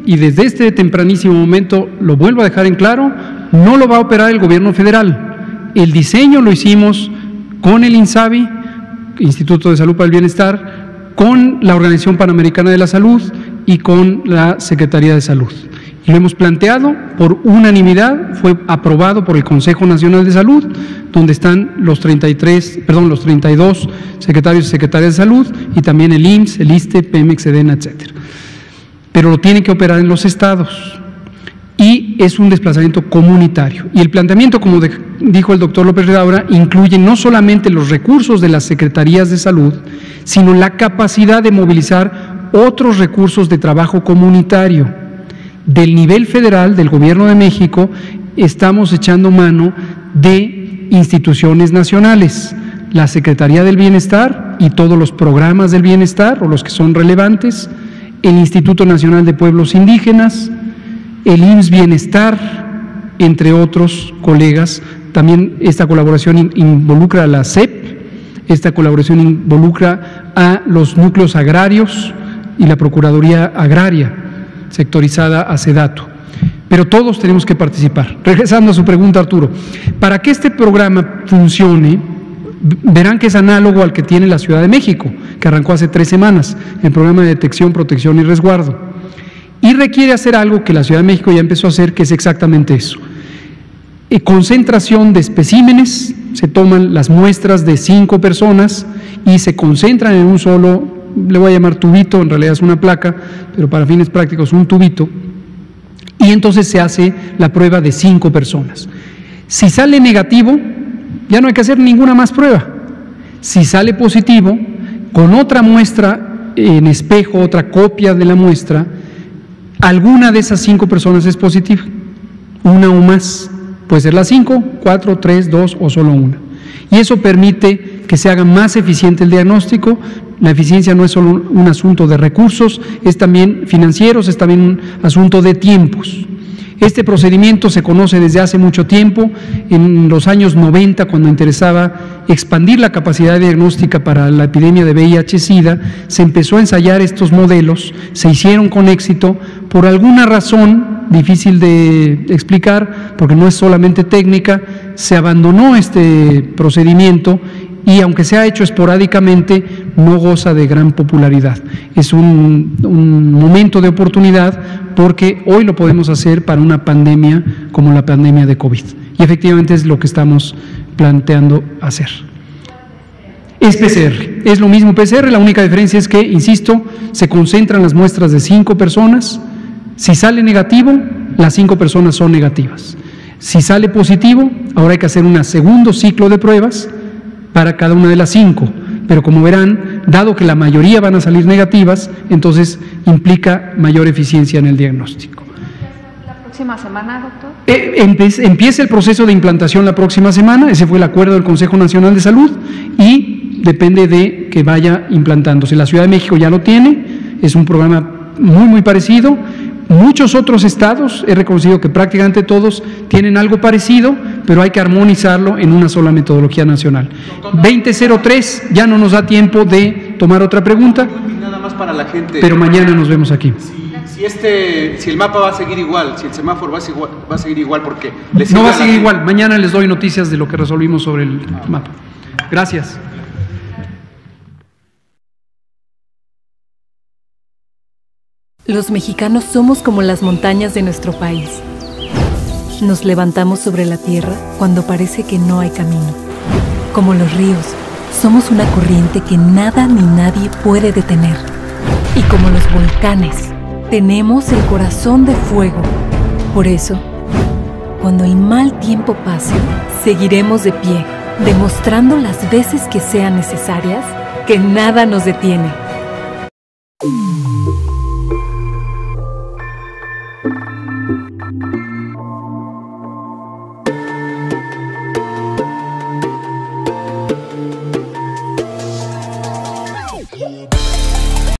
y desde este tempranísimo momento lo vuelvo a dejar en claro, no lo va a operar el gobierno federal. El diseño lo hicimos con el INSABI, Instituto de Salud para el Bienestar, con la Organización Panamericana de la Salud y con la Secretaría de Salud. Y lo hemos planteado por unanimidad, fue aprobado por el Consejo Nacional de Salud, donde están los 32 secretarios y secretarias de salud, y también el IMSS, el ISSSTE, Pemex, SEDENA, etcétera. Pero lo tiene que operar en los estados. Y es un desplazamiento comunitario. Y el planteamiento, como dijo el doctor López Ridaura, incluye no solamente los recursos de las secretarías de salud, sino la capacidad de movilizar otros recursos de trabajo comunitario. Del nivel federal, del Gobierno de México, estamos echando mano de instituciones nacionales, la Secretaría del Bienestar y todos los programas del bienestar, o los que son relevantes, el Instituto Nacional de Pueblos Indígenas, el IMSS Bienestar, entre otros colegas. También esta colaboración involucra a la SEP, esta colaboración involucra a los núcleos agrarios y la Procuraduría Agraria, sectorizada a SEDATU. Pero todos tenemos que participar. Regresando a su pregunta, Arturo, para que este programa funcione, verán que es análogo al que tiene la Ciudad de México, que arrancó hace 3 semanas, el programa de detección, protección y resguardo. Y requiere hacer algo que la Ciudad de México ya empezó a hacer, que es exactamente eso. Concentración de especímenes, se toman las muestras de 5 personas y se concentran en un solo, le voy a llamar tubito, en realidad es una placa, pero para fines prácticos un tubito, y entonces se hace la prueba de 5 personas. Si sale negativo, ya no hay que hacer ninguna más prueba. Si sale positivo, con otra muestra en espejo, otra copia de la muestra, alguna de esas 5 personas es positiva, una o más. Puede ser las 5, 4, 3, 2 o solo una. Y eso permite que se haga más eficiente el diagnóstico. La eficiencia no es solo un asunto de recursos, es también financieros, es también un asunto de tiempos. Este procedimiento se conoce desde hace mucho tiempo. En los años 90, cuando interesaba expandir la capacidad diagnóstica para la epidemia de VIH-Sida, se empezó a ensayar estos modelos, se hicieron con éxito. Por alguna razón difícil de explicar, porque no es solamente técnica, se abandonó este procedimiento y aunque se ha hecho esporádicamente, no goza de gran popularidad. Es un momento de oportunidad porque hoy lo podemos hacer para una pandemia como la pandemia de COVID. Y efectivamente es lo que estamos planteando hacer. Es PCR, es lo mismo PCR, la única diferencia es que, insisto, se concentran las muestras de 5 personas. Si sale negativo, las 5 personas son negativas. Si sale positivo, ahora hay que hacer un segundo ciclo de pruebas para cada una de las 5, pero como verán, dado que la mayoría van a salir negativas, entonces implica mayor eficiencia en el diagnóstico. ¿La próxima semana, doctor? Empieza el proceso de implantación la próxima semana, ese fue el acuerdo del Consejo Nacional de Salud y depende de que vaya implantándose. La Ciudad de México ya lo tiene, es un programa muy parecido. Muchos otros estados, he reconocido que prácticamente todos tienen algo parecido, pero hay que armonizarlo en una sola metodología nacional. 2003, ya no nos da tiempo de tomar otra pregunta, nada más para la gente, pero mañana nos vemos aquí. Si el mapa va a seguir igual, si el semáforo va a seguir igual, porque no va a seguir igual, mañana les doy noticias de lo que resolvimos sobre el mapa. Gracias. Los mexicanos somos como las montañas de nuestro país. Nos levantamos sobre la tierra cuando parece que no hay camino. Como los ríos, somos una corriente que nada ni nadie puede detener. Y como los volcanes, tenemos el corazón de fuego. Por eso, cuando el mal tiempo pase, seguiremos de pie, demostrando las veces que sean necesarias que nada nos detiene. Yeah.